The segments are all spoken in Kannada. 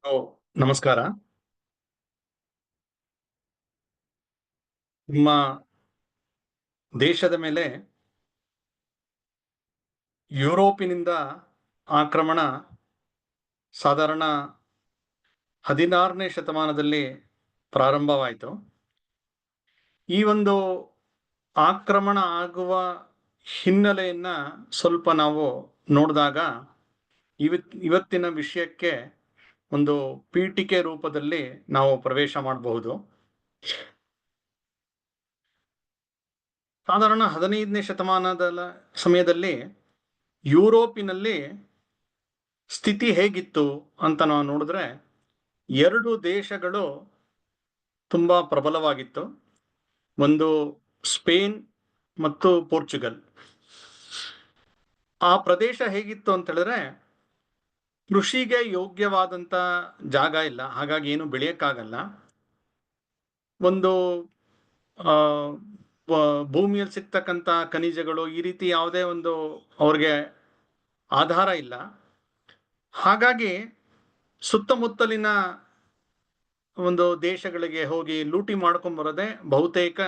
ಓ, ನಮಸ್ಕಾರ. ನಿಮ್ಮ ದೇಶದ ಮೇಲೆ ಯುರೋಪಿನಿಂದ ಆಕ್ರಮಣ ಸಾಧಾರಣ 16ನೇ ಶತಮಾನದಲ್ಲಿ ಪ್ರಾರಂಭವಾಯಿತು. ಈ ಒಂದು ಆಕ್ರಮಣ ಆಗುವ ಹಿನ್ನೆಲೆಯನ್ನ ಸ್ವಲ್ಪ ನಾವು ನೋಡಿದಾಗ ಇವತ್ತಿನ ವಿಷಯಕ್ಕೆ ಒಂದು ಪೀಠಿಕೆ ರೂಪದಲ್ಲಿ ನಾವು ಪ್ರವೇಶ ಮಾಡಬಹುದು. ಸಾಧಾರಣ 15ನೇ ಶತಮಾನದ ಸಮಯದಲ್ಲಿ ಯುರೋಪಿನಲ್ಲಿ ಸ್ಥಿತಿ ಹೇಗಿತ್ತು ಅಂತ ನಾವು ನೋಡಿದ್ರೆ, ಎರಡು ದೇಶಗಳು ತುಂಬಾ ಪ್ರಬಲವಾಗಿತ್ತು. ಒಂದು ಸ್ಪೇನ್ ಮತ್ತು ಪೋರ್ಚುಗಲ್. ಆ ಪ್ರದೇಶ ಹೇಗಿತ್ತು ಅಂತ ಹೇಳಿದ್ರೆ, ಕೃಷಿಗೆ ಯೋಗ್ಯವಾದಂತ ಜಾಗ ಇಲ್ಲ, ಹಾಗಾಗಿ ಏನು ಬೆಳೆಯಕ್ಕಾಗಲ್ಲ. ಒಂದು ಆ ಭೂಮಿಯಲ್ಲಿ ಸಿಗ್ತಕ್ಕಂಥ ಖನಿಜಗಳು ಈ ರೀತಿ ಯಾವುದೇ ಒಂದು ಅವ್ರಿಗೆ ಆಧಾರ ಇಲ್ಲ. ಹಾಗಾಗಿ ಸುತ್ತಮುತ್ತಲಿನ ಒಂದು ದೇಶಗಳಿಗೆ ಹೋಗಿ ಲೂಟಿ ಮಾಡ್ಕೊಂಡ್ಬರೋದೇ ಬಹುತೇಕ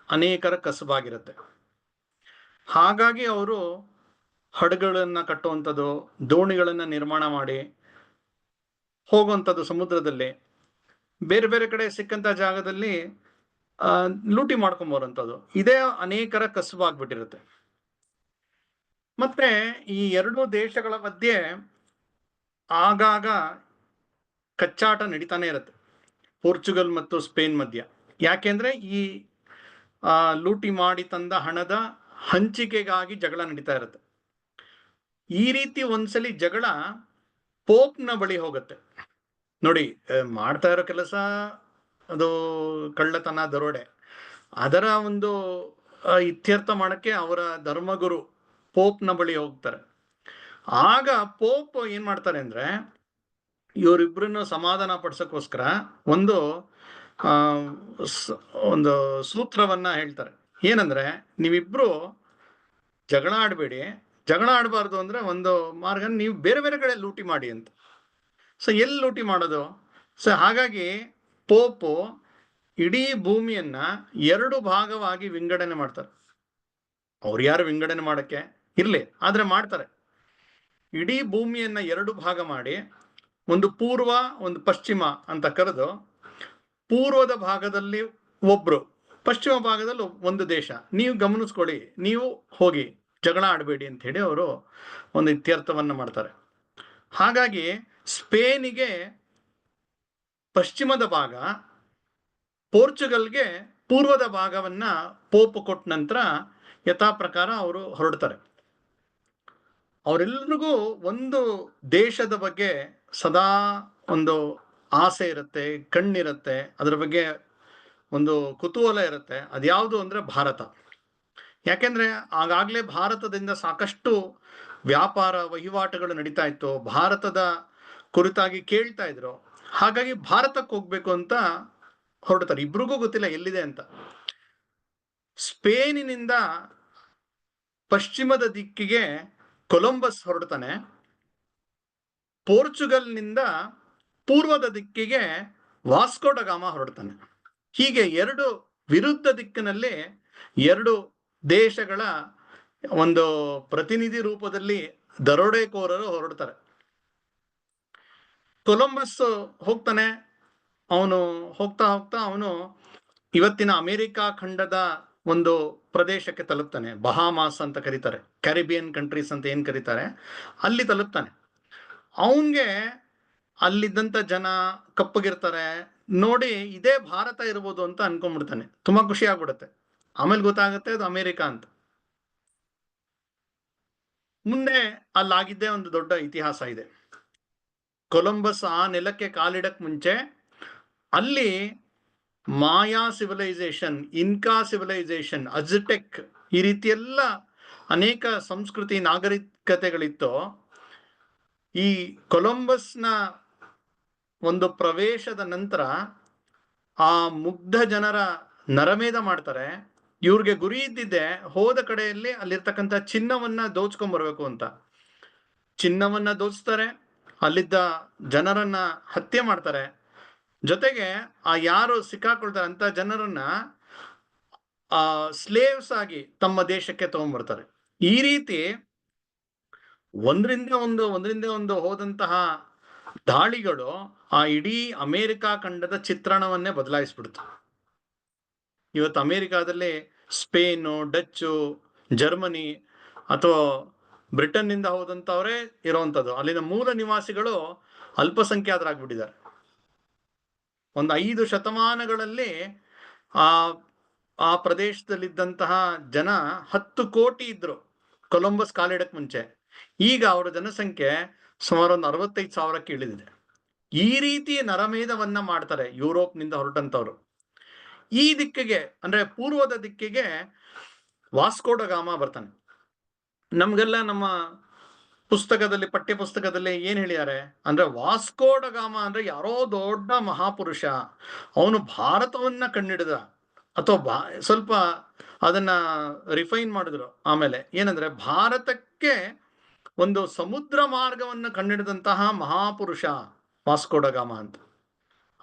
ಅನೇಕರ ಕಸಬಾಗಿರುತ್ತೆ. ಹಾಗಾಗಿ ಅವರು ಹಡಗುಗಳನ್ನ ಕಟ್ಟುವಂಥದ್ದು, ದೋಣಿಗಳನ್ನ ನಿರ್ಮಾಣ ಮಾಡಿ ಹೋಗುವಂಥದ್ದು ಸಮುದ್ರದಲ್ಲಿ, ಬೇರೆ ಬೇರೆ ಕಡೆ ಸಿಕ್ಕಂತ ಜಾಗದಲ್ಲಿ ಲೂಟಿ ಮಾಡ್ಕೊಂಬರೋಂಥದ್ದು, ಇದೇ ಅನೇಕರ ಕಸಬಾಗ್ಬಿಟ್ಟಿರುತ್ತೆ. ಮತ್ತೆ ಈ ಎರಡೂ ದೇಶಗಳ ಮಧ್ಯೆ ಆಗಾಗ ಕಚ್ಚಾಟ ನಡೀತಾನೆ ಇರುತ್ತೆ, ಪೋರ್ಚುಗಲ್ ಮತ್ತು ಸ್ಪೇನ್ ಮಧ್ಯ. ಯಾಕೆಂದ್ರೆ ಈ ಲೂಟಿ ಮಾಡಿ ತಂದ ಹಣದ ಹಂಚಿಕೆಗಾಗಿ ಜಗಳ ನಡೀತಾ ಇರುತ್ತೆ. ಈ ರೀತಿ ಒಂದ್ಸಲಿ ಜಗಳ ಪೋಪ್ನ ಬಳಿ ಹೋಗುತ್ತೆ. ನೋಡಿ, ಮಾಡ್ತಾ ಇರೋ ಕೆಲಸ ಅದು ಕಳ್ಳತನ, ದರೋಡೆ. ಅದರ ಒಂದು ಇತ್ಯರ್ಥ ಮಾಡಕ್ಕೆ ಅವರ ಧರ್ಮಗುರು ಪೋಪ್ನ ಬಳಿ ಹೋಗ್ತಾರೆ. ಆಗ ಪೋಪ್ ಏನ್ ಮಾಡ್ತಾರೆ ಅಂದ್ರೆ, ಇವರಿಬ್ರನ್ನ ಸಮಾಧಾನ ಪಡಿಸೋಕ್ಕೋಸ್ಕರ ಒಂದು ಒಂದು ಸೂತ್ರವನ್ನ ಹೇಳ್ತಾರೆ. ಏನಂದ್ರೆ, ನೀವಿಬ್ರು ಜಗಳ ಆಡಬೇಡಿ, ಜಗಳ ಆಡಬಾರ್ದು ಅಂದ್ರೆ ಒಂದು ಮಾರ್ಗ, ನೀವು ಬೇರೆ ಬೇರೆ ಕಡೆ ಲೂಟಿ ಮಾಡಿ ಅಂತ. ಸೊ ಎಲ್ಲಿ ಲೂಟಿ ಮಾಡೋದು? ಸೊ ಹಾಗಾಗಿ ಪೋಪು ಇಡೀ ಭೂಮಿಯನ್ನ ಎರಡು ಭಾಗವಾಗಿ ವಿಂಗಡಣೆ ಮಾಡ್ತಾರೆ. ಅವ್ರು ಯಾರು ವಿಂಗಡಣೆ ಮಾಡಕ್ಕೆ ಇರ್ಲಿ, ಆದ್ರೆ ಮಾಡ್ತಾರೆ. ಇಡೀ ಭೂಮಿಯನ್ನ ಎರಡು ಭಾಗ ಮಾಡಿ, ಒಂದು ಪೂರ್ವ ಒಂದು ಪಶ್ಚಿಮ ಅಂತ ಕರೆದು, ಪೂರ್ವದ ಭಾಗದಲ್ಲಿ ಒಬ್ರು, ಪಶ್ಚಿಮ ಭಾಗದಲ್ಲಿ ಒಂದು ದೇಶ, ನೀವು ಗಮನಿಸ್ಕೊಳ್ಳಿ, ನೀವು ಹೋಗಿ ಜಗಳ ಆಡಬೇಡಿ ಅಂತ ಹೇಳಿ ಅವರು ಒಂದು ಇತ್ಯರ್ಥವನ್ನ ಮಾಡ್ತಾರೆ. ಹಾಗಾಗಿ ಸ್ಪೇನಿಗೆ ಪಶ್ಚಿಮದ ಭಾಗ, ಪೋರ್ಚುಗಲ್ಗೆ ಪೂರ್ವದ ಭಾಗವನ್ನ ಪೋಪ್ ಕೊಟ್ಟ ನಂತರ ಯಥಾ ಪ್ರಕಾರ ಅವರು ಹೊರಡ್ತಾರೆ. ಅವರೆಲ್ಲರಿಗೂ ಒಂದು ದೇಶದ ಬಗ್ಗೆ ಸದಾ ಒಂದು ಆಸೆ ಇರುತ್ತೆ, ಕಣ್ಣಿರುತ್ತೆ, ಅದರ ಬಗ್ಗೆ ಒಂದು ಕುತೂಹಲ ಇರುತ್ತೆ. ಅದ್ಯಾವುದು ಅಂದ್ರೆ ಭಾರತ. ಯಾಕೆಂದ್ರೆ ಆಗಾಗ್ಲೇ ಭಾರತದಿಂದ ಸಾಕಷ್ಟು ವ್ಯಾಪಾರ ವಹಿವಾಟುಗಳು ನಡೀತಾ ಇತ್ತು, ಭಾರತದ ಕುರಿತಾಗಿ ಕೇಳ್ತಾ ಇದ್ರು. ಹಾಗಾಗಿ ಭಾರತಕ್ಕೆ ಹೋಗ್ಬೇಕು ಅಂತ ಹೊರಡ್ತಾರೆ. ಇಬ್ರಿಗೂ ಗೊತ್ತಿಲ್ಲ ಎಲ್ಲಿದೆ ಅಂತ. ಸ್ಪೇನಿನಿಂದ ಪಶ್ಚಿಮದ ದಿಕ್ಕಿಗೆ ಕೊಲಂಬಸ್ ಹೊರಡ್ತಾನೆ, ಪೋರ್ಚುಗಲ್ನಿಂದ ಪೂರ್ವದ ದಿಕ್ಕಿಗೆ ವಾಸ್ಕೋ ಡ ಗಾಮ ಹೊರಡ್ತಾನೆ. ಹೀಗೆ ಎರಡು ವಿರುದ್ಧ ದಿಕ್ಕಿನಲ್ಲಿ ಎರಡು ದೇಶಗಳ ಒಂದು ಪ್ರತಿನಿಧಿ ರೂಪದಲ್ಲಿ ದರೋಡೆಕೋರರು ಹೊರಡ್ತಾರೆ. ಕೊಲಂಬಸ್ ಹೋಗ್ತಾನೆ, ಅವನು ಹೋಗ್ತಾ ಹೋಗ್ತಾ ಅವನು ಇವತ್ತಿನ ಅಮೆರಿಕಾ ಖಂಡದ ಒಂದು ಪ್ರದೇಶಕ್ಕೆ ತಲುಪ್ತಾನೆ. ಬಹಾಮಾಸ್ ಅಂತ ಕರೀತಾರೆ, ಕ್ಯಾರಿಬಿಯನ್ ಕಂಟ್ರೀಸ್ ಅಂತ ಏನ್ ಕರೀತಾರೆ, ಅಲ್ಲಿ ತಲುಪ್ತಾನೆ. ಅವನ್ಗೆ ಅಲ್ಲಿದ್ದಂತ ಜನ ಕಪ್ಪಗಿರ್ತಾರೆ ನೋಡಿ, ಇದೇ ಭಾರತ ಇರ್ಬೋದು ಅಂತ ಅನ್ಕೊಂಡ್ಬಿಡ್ತಾನೆ. ತುಂಬಾ ಖುಷಿ ಆಗ್ಬಿಡುತ್ತೆ. ಆಮೇಲೆ ಗೊತ್ತಾಗುತ್ತೆ ಅದು ಅಮೆರಿಕ ಅಂತ. ಮುಂದೆ ಅಲ್ಲಾಗಿದ್ದೇ ಒಂದು ದೊಡ್ಡ ಇತಿಹಾಸ ಇದೆ. ಕೊಲಂಬಸ್ ಆ ನೆಲಕ್ಕೆ ಕಾಲಿಡಕ್ ಮುಂಚೆ ಅಲ್ಲಿ ಮಾಯಾ ಸಿವಿಲೈಸೇಷನ್, ಇನ್ಕಾ ಸಿವಿಲೈಸೇಷನ್, ಅಜ್ಟೆಕ್, ಈ ರೀತಿಯೆಲ್ಲ ಅನೇಕ ಸಂಸ್ಕೃತಿ ನಾಗರಿಕತೆಗಳಿತ್ತು. ಈ ಕೊಲಂಬಸ್ನ ಒಂದು ಪ್ರವೇಶದ ನಂತರ ಆ ಮುಗ್ಧ ಜನರ ನರಮೇಧ ಮಾಡ್ತಾರೆ. ಇವ್ರಿಗೆ ಗುರಿ ಇದ್ದಿದ್ದೆ ಹೋದ ಕಡೆಯಲ್ಲಿ ಅಲ್ಲಿರ್ತಕ್ಕಂಥ ಚಿನ್ನವನ್ನ ದೋಚ್ಕೊಂಡ್ ಬರ್ಬೇಕು ಅಂತ. ಚಿನ್ನವನ್ನ ದೋಚ್ತಾರೆ, ಅಲ್ಲಿದ್ದ ಜನರನ್ನ ಹತ್ಯೆ ಮಾಡ್ತಾರೆ. ಜೊತೆಗೆ ಆ ಯಾರು ಸಿಕ್ಕಾಕೊಳ್ತಾರೆ ಅಂತ ಜನರನ್ನ ಸ್ಲೇವ್ಸ್ ಆಗಿ ತಮ್ಮ ದೇಶಕ್ಕೆ ತಗೊಂಡ್ಬರ್ತಾರೆ. ಈ ರೀತಿ ಒಂದರಿಂದ ಒಂದು ಹೋದಂತಹ ದಾಳಿಗಳು ಆ ಇಡೀ ಅಮೆರಿಕಾ ಖಂಡದ ಚಿತ್ರಣವನ್ನೇ ಬದಲಾಯಿಸ್ಬಿಡ್ತು. ಇವತ್ತು ಅಮೆರಿಕಾದಲ್ಲಿ ಸ್ಪೇನು, ಡಚ್ಚು, ಜರ್ಮನಿ ಅಥವಾ ಬ್ರಿಟನ್ನಿಂದ ಹೋದಂಥವರೇ ಇರುವಂಥದ್ದು. ಅಲ್ಲಿನ ಮೂಲ ನಿವಾಸಿಗಳು ಅಲ್ಪಸಂಖ್ಯಾತರಾಗ್ಬಿಟ್ಟಿದ್ದಾರೆ. ಒಂದು 5 ಶತಮಾನಗಳಲ್ಲಿ ಆ ಆ ಪ್ರದೇಶದಲ್ಲಿದ್ದಂತಹ ಜನ 10 ಕೋಟಿ ಇದ್ರು ಕೊಲಂಬಸ್ ಕಾಲಿಡಕ್ ಮುಂಚೆ. ಈಗ ಅವರ ಜನಸಂಖ್ಯೆ ಸುಮಾರು ಒಂದು 65,000ಕ್ಕೆ ಇಳಿದಿದೆ. ಈ ರೀತಿ ನರಮೇಧವನ್ನ ಮಾಡ್ತಾರೆ ಯುರೋಪ್ನಿಂದ ಹೊರಟಂತವ್ರು. ಈ ದಿಕ್ಕಿಗೆ ಅಂದ್ರೆ ಪೂರ್ವದ ದಿಕ್ಕಿಗೆ ವಾಸ್ಕೋಡ ಗಾಮ ಬರ್ತಾನೆ. ನಮ್ಗೆಲ್ಲ ನಮ್ಮ ಪುಸ್ತಕದಲ್ಲಿ, ಪಠ್ಯ ಪುಸ್ತಕದಲ್ಲಿ ಏನ್ ಹೇಳಿದ್ದಾರೆ ಅಂದ್ರೆ, ವಾಸ್ಕೋಡ ಗಾಮ ಅಂದ್ರೆ ಯಾರೋ ದೊಡ್ಡ ಮಹಾಪುರುಷ, ಅವನು ಭಾರತವನ್ನ ಕಂಡಿಡಿದ. ಅಥವಾ ಸ್ವಲ್ಪ ಅದನ್ನ ರಿಫೈನ್ ಮಾಡಿದ್ರು ಆಮೇಲೆ. ಏನಂದ್ರೆ, ಭಾರತಕ್ಕೆ ಒಂದು ಸಮುದ್ರ ಮಾರ್ಗವನ್ನು ಕಂಡಿಡಿದಂತಹ ಮಹಾಪುರುಷ ವಾಸ್ಕೋಡ ಗಾಮ ಅಂತ.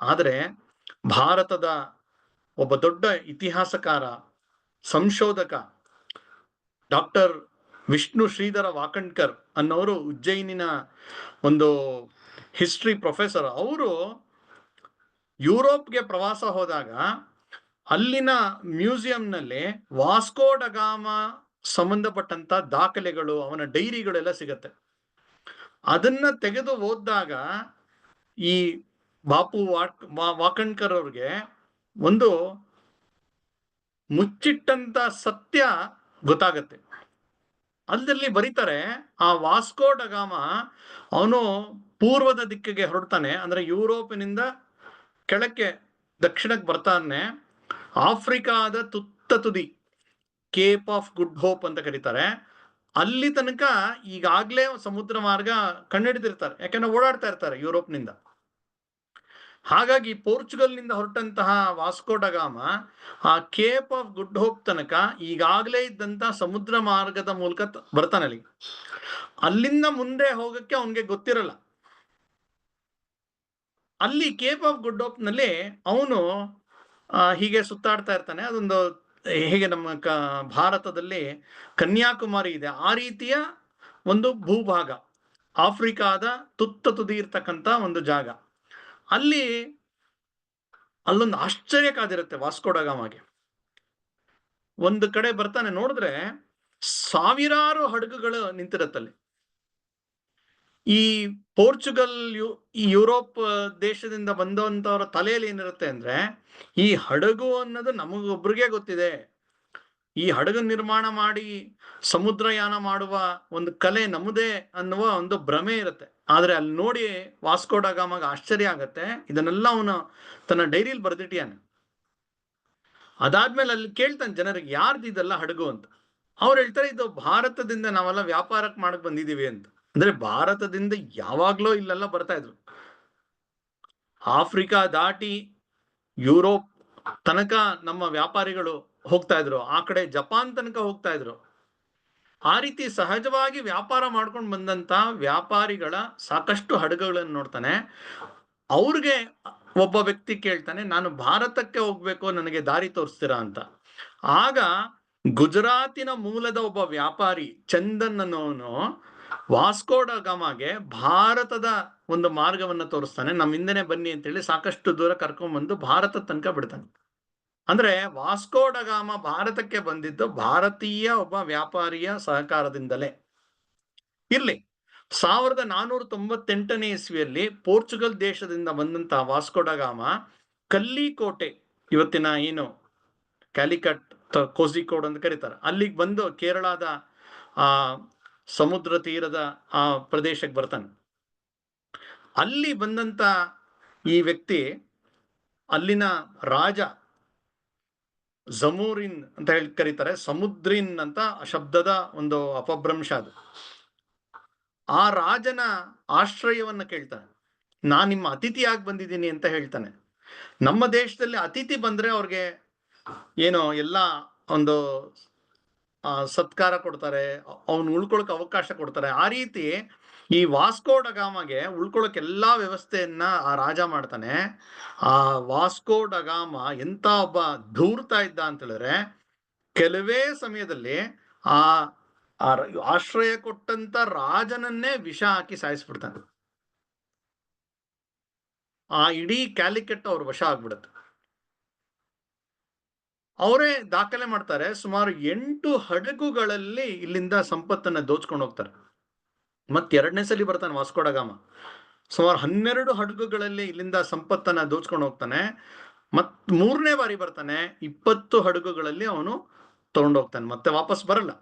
ಆದ್ರೆ ಭಾರತದ ಒಬ್ಬ ದೊಡ್ಡ ಇತಿಹಾಸಕಾರ, ಸಂಶೋಧಕ ಡಾಕ್ಟರ್ ವಿಷ್ಣು ಶ್ರೀಧರ ವಾಕಣ್ಕರ್ ಅನ್ನೋರು, ಉಜ್ಜಯಿನಿನ ಒಂದು ಹಿಸ್ಟ್ರಿ ಪ್ರೊಫೆಸರ್, ಅವರು ಯುರೋಪ್ಗೆ ಪ್ರವಾಸ ಹೋದಾಗ ಅಲ್ಲಿನ ಮ್ಯೂಸಿಯಂನಲ್ಲಿ ವಾಸ್ಕೋಡ ಗಾಮ ಸಂಬಂಧಪಟ್ಟಂತ ದಾಖಲೆಗಳು, ಅವನ ಡೈರಿಗಳೆಲ್ಲ ಸಿಗತ್ತೆ. ಅದನ್ನ ತೆಗೆದು ಓದಿದಾಗ ಈ ಬಾಪು ವಾಕಣ್ಕರ್ ಅವ್ರಿಗೆ ಒಂದು ಮುಚ್ಚಿಟ್ಟಂತ ಸತ್ಯ ಗೊತ್ತಾಗತ್ತೆ. ಅಲ್ಲಲ್ಲಿ ಬರೀತಾರೆ, ಆ ವಾಸ್ಕೋಡ ಗಾಮ ಅವನು ಪೂರ್ವದ ದಿಕ್ಕಿಗೆ ಹೊರಡ್ತಾನೆ. ಅಂದ್ರೆ ಯುರೋಪಿನಿಂದ ಕೆಳಕ್ಕೆ ದಕ್ಷಿಣಕ್ಕೆ ಬರ್ತಾನೆ. ಆಫ್ರಿಕಾದ ತುತ್ತ ತುದಿ, ಕೇಪ್ ಆಫ್ ಗುಡ್ ಹೋಪ್ ಅಂತ ಕರೀತಾರೆ, ಅಲ್ಲಿ ತನಕ ಈಗಾಗ್ಲೇ ಸಮುದ್ರ ಮಾರ್ಗ ಕಂಡುಹಿಡಿದಿರ್ತಾರೆ. ಯಾಕಂದ್ರೆ ಓಡಾಡ್ತಾ ಇರ್ತಾರೆ ಯುರೋಪ್ನಿಂದ. ಹಾಗಾಗಿ ಪೋರ್ಚುಗಲ್ನಿಂದ ಹೊರಟಂತಹ ವಾಸ್ಕೋಡ ಗಾಮ ಆ ಕೇಪ್ ಆಫ್ ಗುಡ್ ಹೋಪ್ ತನಕ ಈಗಾಗಲೇ ಇದ್ದಂತ ಸಮುದ್ರ ಮಾರ್ಗದ ಮೂಲಕ ಬರ್ತಾನೆ ಅಲ್ಲಿ. ಅಲ್ಲಿಂದ ಮುಂದೆ ಹೋಗಕ್ಕೆ ಅವನ್ಗೆ ಗೊತ್ತಿರಲ್ಲ. ಅಲ್ಲಿ ಕೇಪ್ ಆಫ್ ಗುಡ್ ಹೋಪ್ ನಲ್ಲಿ ಅವನು ಹೀಗೆ ಸುತ್ತಾಡ್ತಾ ಇರ್ತಾನೆ. ಅದೊಂದು ಹೇಗೆ ನಮ್ಮ ಭಾರತದಲ್ಲಿ ಕನ್ಯಾಕುಮಾರಿ ಇದೆ, ಆ ರೀತಿಯ ಒಂದು ಭೂಭಾಗ, ಆಫ್ರಿಕಾದ ತುತ್ತ ತುದಿ ಇರ್ತಕ್ಕಂಥ ಒಂದು ಜಾಗ. ಅಲ್ಲೊಂದು ಆಶ್ಚರ್ಯ ಕಾದಿರುತ್ತೆ ವಾಸ್ಕೋಡ ಗಾಮಗೆ. ಒಂದು ಕಡೆ ಬರ್ತಾನೆ, ನೋಡಿದ್ರೆ ಸಾವಿರಾರು ಹಡಗುಗಳು ನಿಂತಿರತ್ತಲ್ಲಿ. ಈ ಪೋರ್ಚುಗಲ್ ಈ ಯುರೋಪ್ ದೇಶದಿಂದ ಬಂದಂತವರ ತಲೆಯಲ್ಲಿ ಏನಿರುತ್ತೆ ಅಂದ್ರೆ, ಈ ಹಡಗು ಅನ್ನೋದು ನಮಗೊಬ್ರಿಗೆ ಗೊತ್ತಿದೆ, ಈ ಹಡಗು ನಿರ್ಮಾಣ ಮಾಡಿ ಸಮುದ್ರಯಾನ ಮಾಡುವ ಒಂದು ಕಲೆ ನಮ್ಮದೇ ಅನ್ನುವ ಒಂದು ಭ್ರಮೆ ಇರುತ್ತೆ. ಆದ್ರೆ ಅಲ್ಲಿ ನೋಡಿ ವಾಸ್ಕೋಡ ಗಾಮಗೆ ಆಶ್ಚರ್ಯ ಆಗತ್ತೆ. ಇದನ್ನೆಲ್ಲ ಅವನು ತನ್ನ ಡೈರಿಯಲ್ಲಿ ಬರೆದಿಟ್ಟಿಯಾನೆ. ಅದಾದ್ಮೇಲೆ ಅಲ್ಲಿ ಕೇಳ್ತಾನೆ ಜನರಿಗೆ, ಯಾರ್ದು ಇದೆಲ್ಲ ಹಡಗು ಅಂತ. ಅವ್ರು ಹೇಳ್ತಾರೆ, ಇದು ಭಾರತದಿಂದ ನಾವೆಲ್ಲ ವ್ಯಾಪಾರಕ್ಕೆ ಮಾಡಕ್ ಬಂದಿದೀವಿ ಅಂತ. ಅಂದ್ರೆ ಭಾರತದಿಂದ ಯಾವಾಗ್ಲೋ ಇಲ್ಲೆಲ್ಲ ಬರ್ತಾ ಇದ್ರು. ಆಫ್ರಿಕಾ ದಾಟಿ ಯುರೋಪ್ ತನಕ ನಮ್ಮ ವ್ಯಾಪಾರಿಗಳು ಹೋಗ್ತಾ ಇದ್ರು, ಆ ಕಡೆ ಜಪಾನ್ ತನಕ ಹೋಗ್ತಾ ಇದ್ರು. ಆ ರೀತಿ ಸಹಜವಾಗಿ ವ್ಯಾಪಾರ ಮಾಡ್ಕೊಂಡು ಬಂದಂತ ವ್ಯಾಪಾರಿಗಳ ಸಾಕಷ್ಟು ಹಡಗುಗಳನ್ನು ನೋಡ್ತಾನೆ. ಅವ್ರಿಗೆ ಒಬ್ಬ ವ್ಯಕ್ತಿ ಕೇಳ್ತಾನೆ, ನಾನು ಭಾರತಕ್ಕೆ ಹೋಗ್ಬೇಕು, ನನಗೆ ದಾರಿ ತೋರಿಸ್ತೀರಾ ಅಂತ. ಆಗ ಗುಜರಾತಿನ ಮೂಲದ ಒಬ್ಬ ವ್ಯಾಪಾರಿ ಚಂದನ್ ಅನ್ನೋನು ವಾಸ್ಕೋಡ ಗಾಮಗೆ ಭಾರತದ ಒಂದು ಮಾರ್ಗವನ್ನ ತೋರಿಸ್ತಾನೆ. ನಮ್ಮ ಹಿಂದೆನೆ ಬನ್ನಿ ಅಂತೇಳಿ ಸಾಕಷ್ಟು ದೂರ ಕರ್ಕೊಂಡ್ಬಂದು ಭಾರತದ ತನಕ ಬಿಡ್ತಾನೆ. ಅಂದ್ರೆ ವಾಸ್ಕೋಡ ಗಾಮ ಭಾರತಕ್ಕೆ ಬಂದಿದ್ದು ಭಾರತೀಯ ಒಬ್ಬ ವ್ಯಾಪಾರಿಯ ಸಹಕಾರದಿಂದಲೇ. ಇರ್ಲಿ, 1498ನೇ ಇಸ್ವಿಯಲ್ಲಿ ಪೋರ್ಚುಗಲ್ ದೇಶದಿಂದ ಬಂದಂತಹ ವಾಸ್ಕೋಡ ಗಾಮ ಕಲ್ಲಿಕೋಟೆ, ಇವತ್ತಿನ ಏನು ಕ್ಯಾಲಿಕಟ್, ಕೋಝಿಕೋಡ್ ಅಂತ ಕರೀತಾರೆ, ಅಲ್ಲಿಗೆ ಬಂದು ಕೇರಳದ ಆ ಸಮುದ್ರ ತೀರದ ಆ ಪ್ರದೇಶಕ್ಕೆ ಬರ್ತಾನೆ. ಅಲ್ಲಿ ಬಂದಂತ ಈ ವ್ಯಕ್ತಿ ಅಲ್ಲಿನ ರಾಜ ಜಮೂರಿನ್ ಅಂತ ಹೇಳಿ ಕರೀತಾರೆ, ಸಮುದ್ರಿನ್ ಅಂತ ಶಬ್ದದ ಒಂದು ಅಪಭ್ರಂಶ ಅದು. ಆ ರಾಜನ ಆಶ್ರಯವನ್ನ ಕೇಳ್ತಾನೆ. ನಾನ್ ನಿಮ್ಮ ಅತಿಥಿಯಾಗಿ ಬಂದಿದ್ದೀನಿ ಅಂತ ಹೇಳ್ತಾನೆ. ನಮ್ಮ ದೇಶದಲ್ಲಿ ಅತಿಥಿ ಬಂದ್ರೆ ಅವ್ರಿಗೆ ಏನೋ ಎಲ್ಲ ಒಂದು ಸತ್ಕಾರ ಕೊಡ್ತಾರೆ, ಅವನು ಉಳ್ಕೊಳಕ್ ಅವಕಾಶ ಕೊಡ್ತಾರೆ. ಆ ರೀತಿ ಈ ವಾಸ್ಕೋ ಡ ಗಾಮಗೆ ಉಳ್ಕೊಳಕ್ ಎಲ್ಲಾ ವ್ಯವಸ್ಥೆಯನ್ನ ಆ ರಾಜ ಮಾಡ್ತಾನೆ. ಆ ವಾಸ್ಕೋ ಡ ಗಾಮ ಎಂತ ಒಬ್ಬ ಧೂರ್ತ ಇದ್ದ ಅಂತ ಹೇಳಿದ್ರೆ, ಕೆಲವೇ ಸಮಯದಲ್ಲಿ ಆ ಆಶ್ರಯ ಕೊಟ್ಟಂತ ರಾಜನನ್ನೇ ವಿಷ ಹಾಕಿ ಸಾಯಿಸ್ಬಿಡ್ತಾನೆ. ಆ ಇಡೀ ಕ್ಯಾಲಿಕಟ್ ಅವ್ರ ವಶ ಆಗ್ಬಿಡುತ್ತೆ. ಅವರೇ ದಾಖಲೆ ಮಾಡ್ತಾರೆ, ಸುಮಾರು 8 ಹಡಗುಗಳಲ್ಲಿ ಇಲ್ಲಿಂದ ಸಂಪತ್ತನ್ನ ದೋಚ್ಕೊಂಡು ಹೋಗ್ತಾರೆ. ಮತ್ತೆ 2ನೇ ಸಲ ಬರ್ತಾನೆ ವಾಸ್ಕೋ ಡ ಗಾಮ. ಸುಮಾರು 12 ಹಡಗುಗಳಲ್ಲಿ ಇಲ್ಲಿಂದ ಸಂಪತ್ತನ್ನ ದೋಚ್ಕೊಂಡು ಹೋಗ್ತಾನೆ. ಮತ್ 3ನೇ ಬಾರಿ ಬರ್ತಾನೆ, 20 ಹಡಗುಗಳಲ್ಲಿ ಅವನು ತಗೊಂಡೋಗ್ತಾನೆ, ಮತ್ತೆ ವಾಪಸ್ ಬರಲ್ಲ.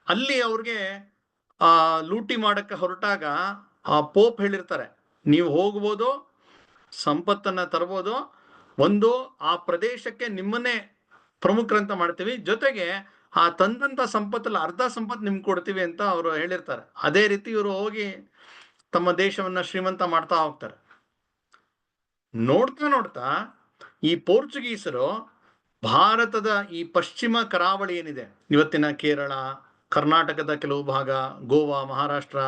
ಅಲ್ಲಿ ಅವ್ರಿಗೆ ಲೂಟಿ ಮಾಡಕ್ಕೆ ಹೊರಟಾಗ ಆ ಪೋಪ್ ಹೇಳಿರ್ತಾರೆ, ನೀವು ಹೋಗ್ಬೋದು, ಸಂಪತ್ತನ್ನ ತರಬಹುದು, ಒಂದು ಆ ಪ್ರದೇಶಕ್ಕೆ ನಿಮ್ಮನ್ನೇ ಪ್ರಮುಖರಂತ ಮಾಡ್ತೀವಿ, ಜೊತೆಗೆ ಆ ತಂದಂತ ಸಂಪತ್ತಲ್ಲಿ ಅರ್ಧ ಸಂಪತ್ತು ನಿಮ್ಗೆ ಕೊಡ್ತೀವಿ ಅಂತ ಅವರು ಹೇಳಿರ್ತಾರೆ. ಅದೇ ರೀತಿ ಇವರು ಹೋಗಿ ತಮ್ಮ ದೇಶವನ್ನ ಶ್ರೀಮಂತ ಮಾಡ್ತಾ ಹೋಗ್ತಾರೆ. ನೋಡ್ತಾ ನೋಡ್ತಾ ಈ ಪೋರ್ಚುಗೀಸರು ಭಾರತದ ಈ ಪಶ್ಚಿಮ ಕರಾವಳಿ ಏನಿದೆ, ಇವತ್ತಿನ ಕೇರಳ, ಕರ್ನಾಟಕದ ಕೆಲವು ಭಾಗ, ಗೋವಾ, ಮಹಾರಾಷ್ಟ್ರ,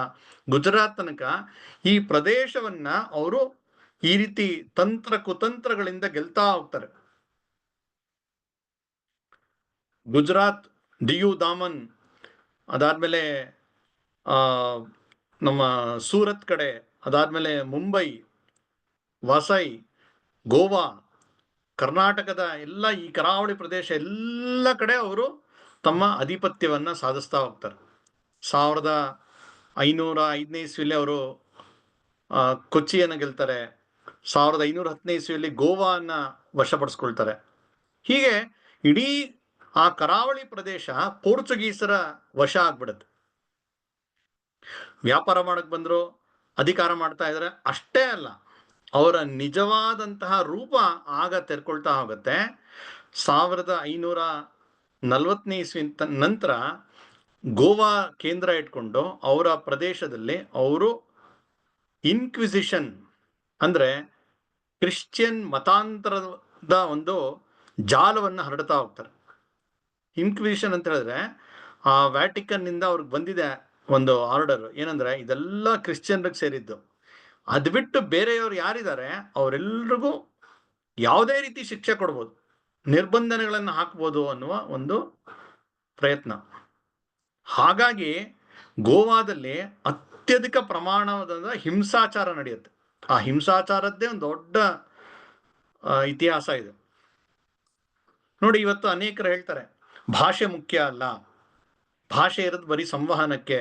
ಗುಜರಾತ್ ತನಕ ಈ ಪ್ರದೇಶವನ್ನ ಅವರು ಈ ರೀತಿ ತಂತ್ರ ಕುತಂತ್ರಗಳಿಂದ ಗೆಲ್ತಾ ಹೋಗ್ತಾರೆ. ಗುಜರಾತ್, ದಿಯು ದಾಮನ್, ಅದಾದ್ಮೇಲೆ ನಮ್ಮ ಸೂರತ್ ಕಡೆ, ಅದಾದ್ಮೇಲೆ ಮುಂಬೈ, ವಸೈ, ಗೋವಾ, ಕರ್ನಾಟಕದ ಎಲ್ಲ ಈ ಕರಾವಳಿ ಪ್ರದೇಶ ಎಲ್ಲ ಕಡೆ ಅವರು ತಮ್ಮ ಆಧಿಪತ್ಯವನ್ನ ಸಾಧಿಸ್ತಾ ಹೋಗ್ತಾರೆ. 1505ನೇ ಇಸ್ವಿಯಲ್ಲಿ ಅವರು ಕೊಚ್ಚಿಯನ್ನು ಗೆಲ್ತಾರೆ. 1510ನೇ ಇಸ್ವಿಯಲ್ಲಿ ಗೋವಾನ್ನ ವಶಪಡಿಸ್ಕೊಳ್ತಾರೆ. ಹೀಗೆ ಇಡೀ ಆ ಕರಾವಳಿ ಪ್ರದೇಶ ಪೋರ್ಚುಗೀಸರ ವಶ ಆಗ್ಬಿಡುತ್ತೆ. ವ್ಯಾಪಾರ ಮಾಡಕ್ ಬಂದ್ರು, ಅಧಿಕಾರ ಮಾಡ್ತಾ ಇದ್ದಾರೆ. ಅಷ್ಟೇ ಅಲ್ಲ, ಅವರ ನಿಜವಾದಂತಹ ರೂಪ ಆಗ ತೆರ್ಕೊಳ್ತಾ ಹೋಗುತ್ತೆ. 1540ನೇ ಇಸ್ವಿ ನಂತರ ಗೋವಾ ಕೇಂದ್ರ ಇಟ್ಕೊಂಡು ಅವರ ಪ್ರದೇಶದಲ್ಲಿ ಅವರು ಇನ್ಕ್ವಿಸಿಷನ್ ಅಂದ್ರೆ ಕ್ರಿಶ್ಚಿಯನ್ ಮತಾಂತರದ ಒಂದು ಜಾಲವನ್ನು ಹರಡ್ತಾ ಹೋಗ್ತಾರೆ. ಇನ್ಕ್ವಿಸಿಷನ್ ಅಂತ ಹೇಳಿದ್ರೆ ಆ ವ್ಯಾಟಿಕನ್ ನಿಂದ ಅವ್ರಿಗೆ ಬಂದಿದೆ ಒಂದು ಆರ್ಡರ್, ಏನಂದ್ರೆ ಇದೆಲ್ಲ ಕ್ರಿಶ್ಚಿಯನ್ರಿಗೆ ಸೇರಿದ್ದು, ಅದು ಬಿಟ್ಟು ಬೇರೆಯವರು ಯಾರಿದ್ದಾರೆ ಅವರೆಲ್ಲರಿಗೂ ಯಾವುದೇ ರೀತಿ ಶಿಕ್ಷೆ ಕೊಡ್ಬೋದು, ನಿರ್ಬಂಧನೆಗಳನ್ನು ಹಾಕ್ಬೋದು ಅನ್ನುವ ಒಂದು ಪ್ರಯತ್ನ. ಹಾಗಾಗಿ ಗೋವಾದಲ್ಲಿ ಅತ್ಯಧಿಕ ಪ್ರಮಾಣದ ಹಿಂಸಾಚಾರ ನಡೆಯುತ್ತೆ. ಆ ಹಿಂಸಾಚಾರದ್ದೇ ಒಂದು ದೊಡ್ಡ ಇತಿಹಾಸ ಇದೆ. ನೋಡಿ, ಇವತ್ತು ಅನೇಕರು ಹೇಳ್ತಾರೆ ಭಾಷೆ ಮುಖ್ಯ ಅಲ್ಲ, ಭಾಷೆ ಇರೋದು ಬರೀ ಸಂವಹನಕ್ಕೆ,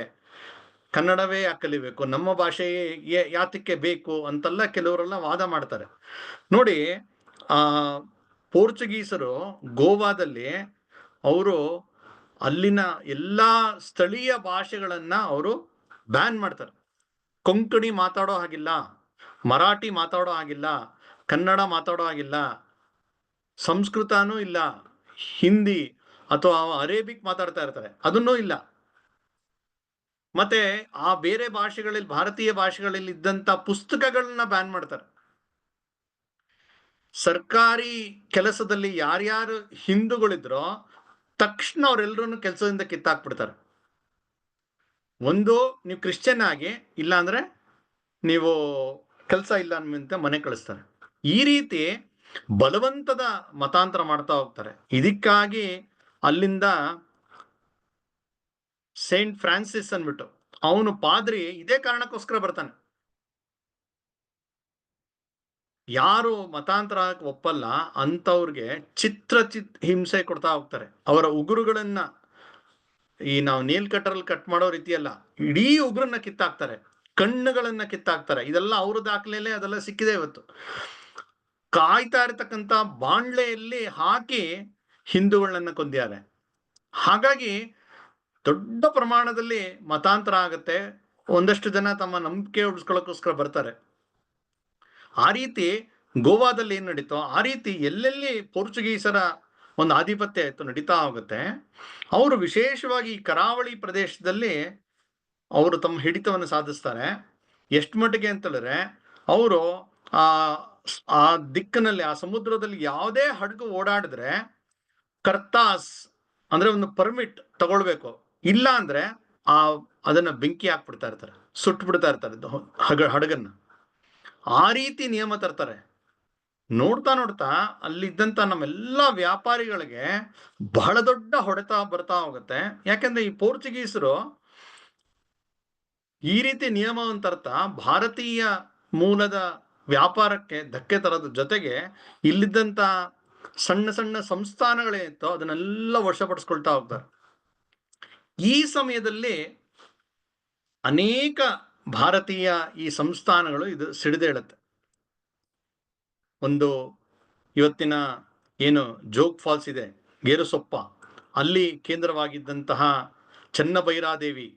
ಕನ್ನಡವೇ ಯಾಕೆ ಕಲಿಬೇಕು, ನಮ್ಮ ಭಾಷೆಯೇ ಯಾತಕ್ಕೆ ಬೇಕು ಅಂತೆಲ್ಲ ಕೆಲವರೆಲ್ಲ ವಾದ ಮಾಡ್ತಾರೆ. ನೋಡಿ, ಪೋರ್ಚುಗೀಸರು ಗೋವಾದಲ್ಲಿ ಅವರು ಅಲ್ಲಿನ ಎಲ್ಲಾ ಸ್ಥಳೀಯ ಭಾಷೆಗಳನ್ನ ಅವರು ಬ್ಯಾನ್ ಮಾಡ್ತಾರೆ. ಕೊಂಕಣಿ ಮಾತಾಡೋ ಹಾಗಿಲ್ಲ, ಮರಾಠಿ ಮಾತಾಡೋ ಹಾಗಿಲ್ಲ, ಕನ್ನಡ ಮಾತಾಡೋ ಹಾಗಿಲ್ಲ, ಸಂಸ್ಕೃತನೂ ಇಲ್ಲ, ಹಿಂದಿ ಅಥವಾ ಅರೇಬಿಕ್ ಮಾತಾಡ್ತಾ ಇರ್ತಾರೆ, ಅದನ್ನೂ ಇಲ್ಲ. ಮತ್ತೆ ಆ ಬೇರೆ ಭಾಷೆಗಳಲ್ಲಿ, ಭಾರತೀಯ ಭಾಷೆಗಳಲ್ಲಿ ಇದ್ದಂತ ಪುಸ್ತಕಗಳನ್ನ ಬ್ಯಾನ್ ಮಾಡ್ತಾರೆ. ಸರ್ಕಾರಿ ಕೆಲಸದಲ್ಲಿ ಯಾರ್ಯಾರು ಹಿಂದೂಗಳಿದ್ರೋ ತಕ್ಷಣ ಅವರೆಲ್ಲರೂ ಕೆಲಸದಿಂದ ಕಿತ್ತಾಕ್ಬಿಡ್ತಾರೆ. ಒಂದು, ನೀವು ಕ್ರಿಶ್ಚಿಯನ್ ಆಗಿ, ಇಲ್ಲ ಅಂದ್ರೆ ನೀವು ಕೆಲಸ ಇಲ್ಲ ಅಂತ ಮನೆ ಕಳಿಸ್ತಾರೆ. ಈ ರೀತಿ ಬಲವಂತದ ಮತಾಂತರ ಮಾಡ್ತಾ ಹೋಗ್ತಾರೆ. ಇದಕ್ಕಾಗಿ ಅಲ್ಲಿಂದ ಸೇಂಟ್ ಫ್ರಾನ್ಸಿಸ್ ಅನ್ಬಿಟ್ಟು ಅವನು ಪಾದ್ರಿ ಇದೇ ಕಾರಣಕ್ಕೋಸ್ಕರ ಬರ್ತಾನೆ. ಯಾರು ಮತಾಂತರ ಒಪ್ಪಲ್ಲ ಅಂತವ್ರಿಗೆ ಹಿಂಸೆ ಕೊಡ್ತಾ ಹೋಗ್ತಾರೆ. ಅವರ ಉಗುರುಗಳನ್ನ, ಈ ನಾವು ನೇಲ್ ಕಟ್ಟರಲ್ಲಿ ಕಟ್ ಮಾಡೋ ರೀತಿಯಲ್ಲ, ಇಡೀ ಉಗುರನ್ನ ಕಿತ್ತಾಕ್ತಾರೆ, ಕಣ್ಣುಗಳನ್ನ ಕಿತ್ತಾಕ್ತಾರೆ. ಇದೆಲ್ಲ ಅವ್ರ ದಾಖಲೆಯಲ್ಲೇ ಅದೆಲ್ಲ ಸಿಕ್ಕಿದೆ. ಇವತ್ತು ಕಾಯ್ತಾ ಇರತಕ್ಕಂತ ಬಾಣ್ಲೆಯಲ್ಲಿ ಹಾಕಿ ಹಿಂದೂಗಳನ್ನ ಕೊಂದಿದ್ದಾರೆ. ಹಾಗಾಗಿ ದೊಡ್ಡ ಪ್ರಮಾಣದಲ್ಲಿ ಮತಾಂತರ ಆಗತ್ತೆ. ಒಂದಷ್ಟು ಜನ ತಮ್ಮ ನಂಬಿಕೆ ಉಳಿಸ್ಕೊಳ್ಳೋಕ್ಕೋಸ್ಕರ ಬರ್ತಾರೆ. ಆ ರೀತಿ ಗೋವಾದಲ್ಲಿ ಏನ್ ನಡೀತೋ ಆ ರೀತಿ ಎಲ್ಲೆಲ್ಲಿ ಪೋರ್ಚುಗೀಸರ ಒಂದು ಆಧಿಪತ್ಯ ಇತ್ತು ನಡೀತಾ ಹೋಗುತ್ತೆ. ಅವರು ವಿಶೇಷವಾಗಿ ಕರಾವಳಿ ಪ್ರದೇಶದಲ್ಲಿ ಅವರು ತಮ್ಮ ಹಿಡಿತವನ್ನು ಸಾಧಿಸ್ತಾರೆ. ಎಷ್ಟು ಮಟ್ಟಿಗೆ ಅಂತ ಹೇಳಿದ್ರೆ, ಅವರು ಆ ದಿಕ್ಕಿನಲ್ಲಿ, ಆ ಸಮುದ್ರದಲ್ಲಿ ಯಾವುದೇ ಹಡಗು ಓಡಾಡಿದ್ರೆ ಕರ್ತಾಸ್ ಅಂದ್ರೆ ಒಂದು ಪರ್ಮಿಟ್ ತಗೊಳ್ಬೇಕು, ಇಲ್ಲ ಅಂದ್ರೆ ಅದನ್ನ ಬೆಂಕಿ ಹಾಕ್ಬಿಡ್ತಾ ಇರ್ತಾರೆ. ಸುಟ್ಟು ಬಿಡ್ತಾ ಇರ್ತಾರೆ ಹಡಗನ್ನ. ಆ ರೀತಿ ನಿಯಮ ತರ್ತಾರೆ. ನೋಡ್ತಾ ನೋಡ್ತಾ ಅಲ್ಲಿದ್ದಂತ ನಮ್ಮೆಲ್ಲ ವ್ಯಾಪಾರಿಗಳಿಗೆ ಬಹಳ ದೊಡ್ಡ ಹೊಡೆತ ಬರ್ತಾ ಹೋಗುತ್ತೆ. ಯಾಕಂದ್ರೆ ಈ ಪೋರ್ಚುಗೀಸರು ಈ ರೀತಿ ನಿಯಮವನ್ನು ತರ್ತಾ ಭಾರತೀಯ ಮೂಲದ ವ್ಯಾಪಾರಕ್ಕೆ ಧಕ್ಕೆ ತರದ ಜೊತೆಗೆ ಇಲ್ಲಿದ್ದಂತ ಸಣ್ಣ ಸಣ್ಣ ಸಂಸ್ಥಾನಗಳೇನಿತ್ತೋ ಅದನ್ನೆಲ್ಲ ವಶಪಡಿಸ್ಕೊಳ್ತಾ ಹೋಗ್ತಾರೆ. ಈ ಸಮಯದಲ್ಲಿ ಅನೇಕ ಭಾರತೀಯ ಈ ಸಂಸ್ಥಾನಗಳು ಇದು ಸಿಡಿದೇಳುತ್ತೆ. ಒಂದು ಇವತ್ತಿನ ಏನು ಜೋಗ್ ಫಾಲ್ಸ್ ಇದೆ, ಗೇರುಸೊಪ್ಪ, ಅಲ್ಲಿ ಕೇಂದ್ರವಾಗಿದ್ದಂತಹ ಚೆನ್ನಭೈರಾದೇವಿ,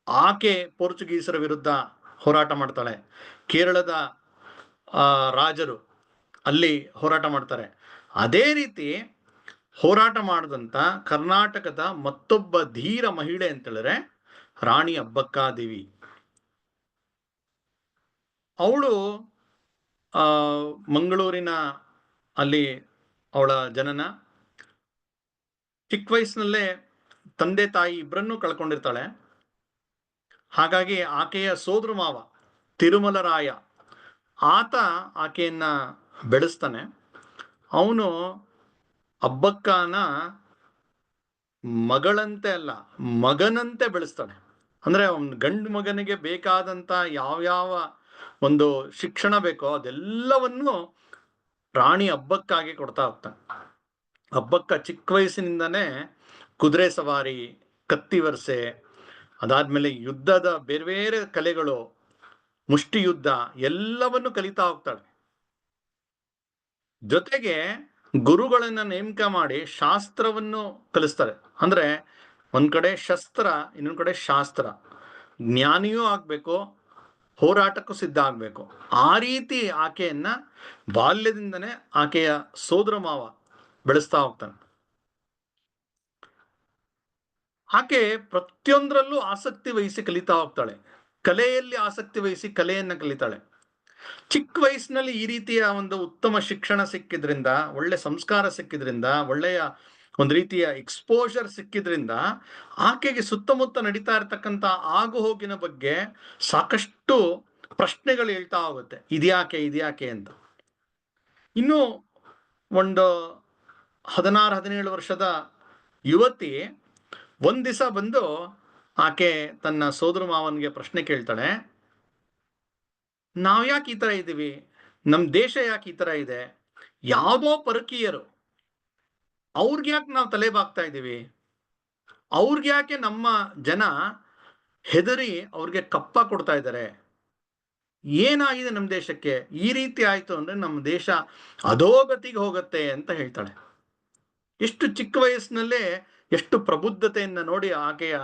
ಆಕೆ ಪೋರ್ಚುಗೀಸರ ವಿರುದ್ಧ ಹೋರಾಟ ಮಾಡ್ತಾಳೆ. ಕೇರಳದ ರಾಜರು ಅಲ್ಲಿ ಹೋರಾಟ ಮಾಡ್ತಾರೆ. ಅದೇ ರೀತಿ ಹೋರಾಟ ಮಾಡಿದಂಥ ಕರ್ನಾಟಕದ ಮತ್ತೊಬ್ಬ ಧೀರ ಮಹಿಳೆ ಅಂತೇಳಿದ್ರೆ ರಾಣಿ ಅಬ್ಬಕ್ಕಾದೇವಿ. ಅವಳು ಮಂಗಳೂರಿನ ಅಲ್ಲಿ ಅವಳ ಜನನ. ಚಿಕ್ಕ ವಯಸ್ಸಿನಲ್ಲೇ ತಂದೆ ತಾಯಿ ಇಬ್ಬರನ್ನೂ ಕಳ್ಕೊಂಡಿರ್ತಾಳೆ. ಹಾಗಾಗಿ ಆಕೆಯ ಸೋದರ ಮಾವ ತಿರುಮಲರಾಯ ಆತ ಆಕೆಯನ್ನ ಬೆಳೆಸ್ತಾನೆ. ಅವನು ಅಬ್ಬಕ್ಕನ ಮಗಳಂತೆ ಅಲ್ಲ, ಮಗನಂತೆ ಬೆಳೆಸ್ತಾನೆ. ಅಂದ್ರೆ ಅವನ ಗಂಡು ಮಗನಿಗೆ ಬೇಕಾದಂತ ಯಾವ್ಯಾವ ಒಂದು ಶಿಕ್ಷಣ ಬೇಕೋ ಅದೆಲ್ಲವನ್ನು ರಾಣಿ ಅಬ್ಬಕ್ಕಾಗಿ ಕೊಡ್ತಾ ಹೋಗ್ತಾನೆ. ಅಬ್ಬಕ್ಕ ಚಿಕ್ಕ ವಯಸ್ಸಿನಿಂದನೇ ಕುದುರೆ ಸವಾರಿ, ಕತ್ತಿ ವರ್ಸೆ, ಅದಾದ್ಮೇಲೆ ಯುದ್ಧದ ಬೇರೆ ಬೇರೆ ಕಲೆಗಳು, ಮುಷ್ಟಿ ಯುದ್ಧ ಎಲ್ಲವನ್ನು ಕಲಿತಾ ಹೋಗ್ತಾಳೆ. ಜೊತೆಗೆ ಗುರುಗಳನ್ನ ನೇಮಕ ಮಾಡಿ ಶಾಸ್ತ್ರವನ್ನು ಕಲಿಸ್ತಾರೆ. ಅಂದ್ರೆ ಒಂದ್ ಕಡೆ ಶಸ್ತ್ರ, ಇನ್ನೊಂದ್ ಕಡೆ ಶಾಸ್ತ್ರ. ಜ್ಞಾನಿಯೂ ಆಗ್ಬೇಕು, ಹೋರಾಟಕ್ಕೂ ಸಿದ್ಧ ಆಗ್ಬೇಕು. ಆ ರೀತಿ ಆಕೆಯನ್ನ ಬಾಲ್ಯದಿಂದನೇ ಆಕೆಯ ಸೋದರ ಮಾವ ಬೆಳೆಸ್ತಾ ಹೋಗ್ತಾನೆ. ಆಕೆ ಪ್ರತಿಯೊಂದರಲ್ಲೂ ಆಸಕ್ತಿ ವಹಿಸಿ ಕಲಿತಾ ಹೋಗ್ತಾಳೆ. ಕಲೆಯಲ್ಲಿ ಆಸಕ್ತಿ ವಹಿಸಿ ಕಲೆಯನ್ನ ಕಲಿತಾಳೆ. ಚಿಕ್ಕ ವಯಸ್ಸಿನಲ್ಲಿ ಈ ರೀತಿಯ ಒಂದು ಉತ್ತಮ ಶಿಕ್ಷಣ ಸಿಕ್ಕಿದ್ರಿಂದ, ಒಳ್ಳೆ ಸಂಸ್ಕಾರ ಸಿಕ್ಕಿದ್ರಿಂದ, ಒಳ್ಳೆಯ ಒಂದು ರೀತಿಯ ಎಕ್ಸ್ಪೋಜರ್ ಸಿಕ್ಕಿದ್ರಿಂದ ಆಕೆಗೆ ಸುತ್ತಮುತ್ತ ನಡೀತಾ ಇರತಕ್ಕಂಥ ಆಗು ಹೋಗಿನ ಬಗ್ಗೆ ಸಾಕಷ್ಟು ಪ್ರಶ್ನೆಗಳು ಹೇಳ್ತಾ ಹೋಗುತ್ತೆ. ಇದ್ಯಾಕೆ ಅಂತ. ಇನ್ನು ಒಂದು 16-17 ವರ್ಷದ ಯುವತಿ ಒಂದ್ ದಿವಸ ಬಂದು ಆಕೆ ತನ್ನ ಸೋದರ ಮಾವನಿಗೆ ಪ್ರಶ್ನೆ ಕೇಳ್ತಾಳೆ, ನಾವ್ ಯಾಕೆ ಈ ತರ ಇದ್ದೀವಿ, ನಮ್ ದೇಶ ಯಾಕೆ ಈ ತರ ಇದೆ, ಯಾವುದೋ ಪರಕೀಯರು ಅವ್ರಿಗೆ ಯಾಕೆ ನಾವು ತಲೆ ಬಾಗ್ತಾ ಇದ್ದೀವಿ, ಅವ್ರಿಗೆ ಯಾಕೆ ನಮ್ಮ ಜನ ಹೆದರಿ ಅವ್ರಿಗೆ ಕಪ್ಪ ಕೊಡ್ತಾ ಇದ್ದಾರೆ, ಏನಾಗಿದೆ ನಮ್ಮ ದೇಶಕ್ಕೆ, ಈ ರೀತಿ ಆಯ್ತು ಅಂದ್ರೆ ನಮ್ಮ ದೇಶ ಅಧೋಗತಿಗೆ ಹೋಗುತ್ತೆ ಅಂತ ಹೇಳ್ತಾಳೆ. ಎಷ್ಟು ಚಿಕ್ಕ ವಯಸ್ಸಿನಲ್ಲೇ ಎಷ್ಟು ಪ್ರಬುದ್ಧತೆಯನ್ನ ನೋಡಿ ಆಕೆಯ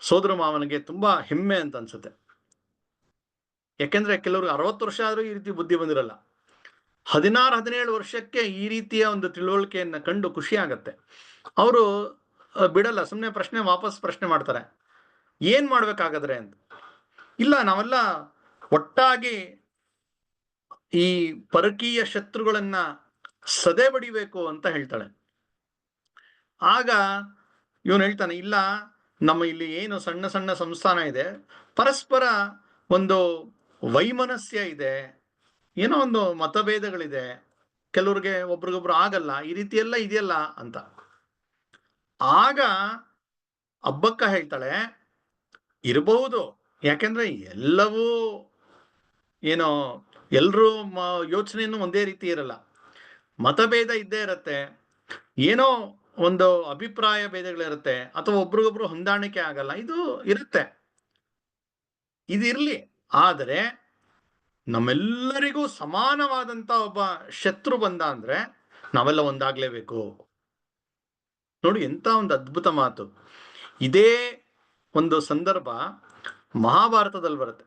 ಸೋದರ ಮಾವನಿಗೆ ತುಂಬಾ ಹೆಮ್ಮೆ ಅಂತ ಅನ್ಸುತ್ತೆ. ಯಾಕೆಂದ್ರೆ ಕೆಲವರು 60 ವರ್ಷ ಆದ್ರೂ ಈ ರೀತಿ ಬುದ್ಧಿ ಬಂದಿರಲ್ಲ. 16-17 ವರ್ಷಕ್ಕೆ ಈ ರೀತಿಯ ಒಂದು ತಿಳುವಳಿಕೆಯನ್ನ ಕಂಡು ಖುಷಿ ಆಗತ್ತೆ. ಅವರು ಬಿಡಲ್ಲ, ಸುಮ್ಮನೆ ವಾಪಸ್ ಪ್ರಶ್ನೆ ಮಾಡ್ತಾರೆ, ಏನ್ ಮಾಡ್ಬೇಕಾಗದ್ರೆ ಅಂತ. ಇಲ್ಲ, ನಾವೆಲ್ಲ ಒಟ್ಟಾಗಿ ಈ ಪರಕೀಯ ಶತ್ರುಗಳನ್ನ ಸದೆ ಬಡಿಬೇಕು ಅಂತ ಹೇಳ್ತಾಳೆ. ಆಗ ಇವನು ಹೇಳ್ತಾನೆ, ಇಲ್ಲ, ನಮ್ಮ ಇಲ್ಲಿ ಏನು ಸಣ್ಣ ಸಣ್ಣ ಸಂಸ್ಥಾನ ಇದೆ, ಪರಸ್ಪರ ಒಂದು ವೈಮನಸ್ಯ ಇದೆ, ಏನೋ ಒಂದು ಮತಭೇದಗಳಿದೆ, ಕೆಲವ್ರಿಗೆ ಒಬ್ರಿಗೊಬ್ರು ಆಗಲ್ಲ, ಈ ರೀತಿ ಎಲ್ಲ ಇದೆಯಲ್ಲ ಅಂತ. ಆಗ ಅಬ್ಬಕ್ಕ ಹೇಳ್ತಾಳೆ, ಇರಬಹುದು, ಯಾಕೆಂದ್ರೆ ಎಲ್ಲವೂ ಏನೋ ಎಲ್ರೂ ಯೋಚನೆಯನ್ನು ಒಂದೇ ರೀತಿ ಇರಲ್ಲ, ಮತಭೇದ ಇದ್ದೇ ಇರತ್ತೆ, ಏನೋ ಒಂದು ಅಭಿಪ್ರಾಯ ಭೇದಗಳಿರುತ್ತೆ, ಅಥವಾ ಒಬ್ರಿಗೊಬ್ರು ಹೊಂದಾಣಿಕೆ ಆಗಲ್ಲ, ಇದು ಇರುತ್ತೆ, ಇದಿರ್ಲಿ. ಆದರೆ ನಮ್ಮೆಲ್ಲರಿಗೂ ಸಮಾನವಾದಂತ ಒಬ್ಬ ಶತ್ರು ಬಂದ ಅಂದ್ರೆ ನಾವೆಲ್ಲ ಒಂದಾಗ್ಲೇಬೇಕು. ನೋಡಿ, ಎಂತ ಒಂದು ಅದ್ಭುತ ಮಾತು. ಇದೇ ಒಂದು ಸಂದರ್ಭ ಮಹಾಭಾರತದಲ್ಲಿ ಬರುತ್ತೆ.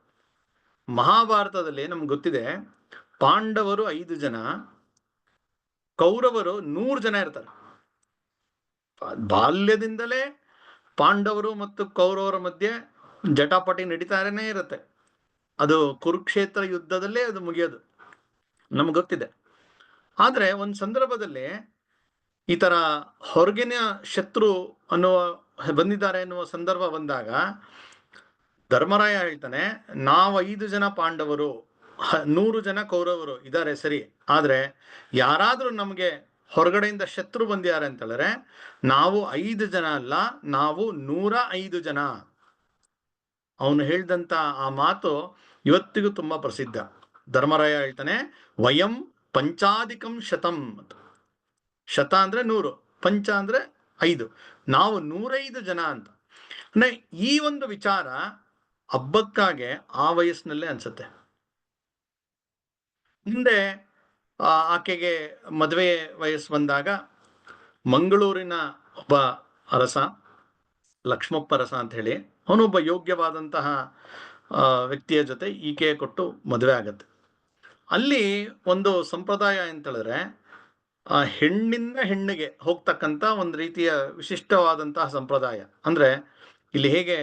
ಮಹಾಭಾರತದಲ್ಲಿ ನಮ್ಗೆ ಗೊತ್ತಿದೆ, ಪಾಂಡವರು 5 ಜನ, ಕೌರವರು 100 ಜನ ಇರ್ತಾರೆ. ಬಾಲ್ಯದಿಂದಲೇ ಪಾಂಡವರು ಮತ್ತು ಕೌರವರ ಮಧ್ಯೆ ಜಟಾಪಟಿ ನಡೀತಾನೆ ಇರುತ್ತೆ. ಅದು ಕುರುಕ್ಷೇತ್ರ ಯುದ್ಧದಲ್ಲೇ ಅದು ಮುಗಿಯೋದು, ನಮ್ಗೆ ಗೊತ್ತಿದೆ. ಆದ್ರೆ ಒಂದು ಸಂದರ್ಭದಲ್ಲಿ ಈ ತರ ಹೊರಗಿನ ಶತ್ರು ಅನ್ನುವ ಬಂದಿದ್ದಾರೆ ಎನ್ನುವ ಸಂದರ್ಭ ಬಂದಾಗ ಧರ್ಮರಾಯ ಹೇಳ್ತಾನೆ, ನಾವು 5 ಜನ ಪಾಂಡವರು, 100 ಜನ ಕೌರವರು ಇದ್ದಾರೆ ಸರಿ, ಆದ್ರೆ ಯಾರಾದ್ರೂ ನಮ್ಗೆ ಹೊರಗಡೆಯಿಂದ ಶತ್ರು ಬಂದಿದ್ದಾರೆ ಅಂತ ಹೇಳಿದ್ರೆ ನಾವು 5 ಜನ ಅಲ್ಲ, ನಾವು 105 ಜನ. ಅವನು ಹೇಳಿದಂತ ಆ ಮಾತು ಇವತ್ತಿಗೂ ತುಂಬಾ ಪ್ರಸಿದ್ಧ. ಧರ್ಮರಾಯ ಹೇಳ್ತಾನೆ, ವಯಂ ಪಂಚಾಧಿಕಂ ಶತಂ. ಶತ ಅಂದ್ರೆ 100, ಪಂಚ ಅಂದ್ರೆ 5, ನಾವು 105 ಜನ ಅಂತ. ಅಂದ್ರೆ ಈ ಒಂದು ವಿಚಾರ ಹಬ್ಬಕ್ಕಾಗೆ ಆ ವಯಸ್ಸಿನಲ್ಲೇ ಅನ್ಸುತ್ತೆ. ಮುಂದೆ ಆಕೆಗೆ ಮದುವೆ ವಯಸ್ಸು ಬಂದಾಗ ಮಂಗಳೂರಿನ ಒಬ್ಬ ಅರಸ, ಲಕ್ಷ್ಮಪ್ಪ ಅರಸ ಅಂತ ಹೇಳಿ, ಅವನೊಬ್ಬ ಯೋಗ್ಯವಾದಂತಹ ವ್ಯಕ್ತಿಯ ಜೊತೆ ಈಕೆ ಕೊಟ್ಟು ಮದುವೆ ಆಗತ್ತೆ. ಅಲ್ಲಿ ಒಂದು ಸಂಪ್ರದಾಯ ಅಂತ ಹೇಳಿದ್ರೆ ಹೆಣ್ಣಿಂದ ಹೆಣ್ಣಿಗೆ ಹೋಗ್ತಕ್ಕಂಥ ಒಂದು ರೀತಿಯ ವಿಶಿಷ್ಟವಾದಂತಹ ಸಂಪ್ರದಾಯ. ಅಂದ್ರೆ ಇಲ್ಲಿ ಹೇಗೆ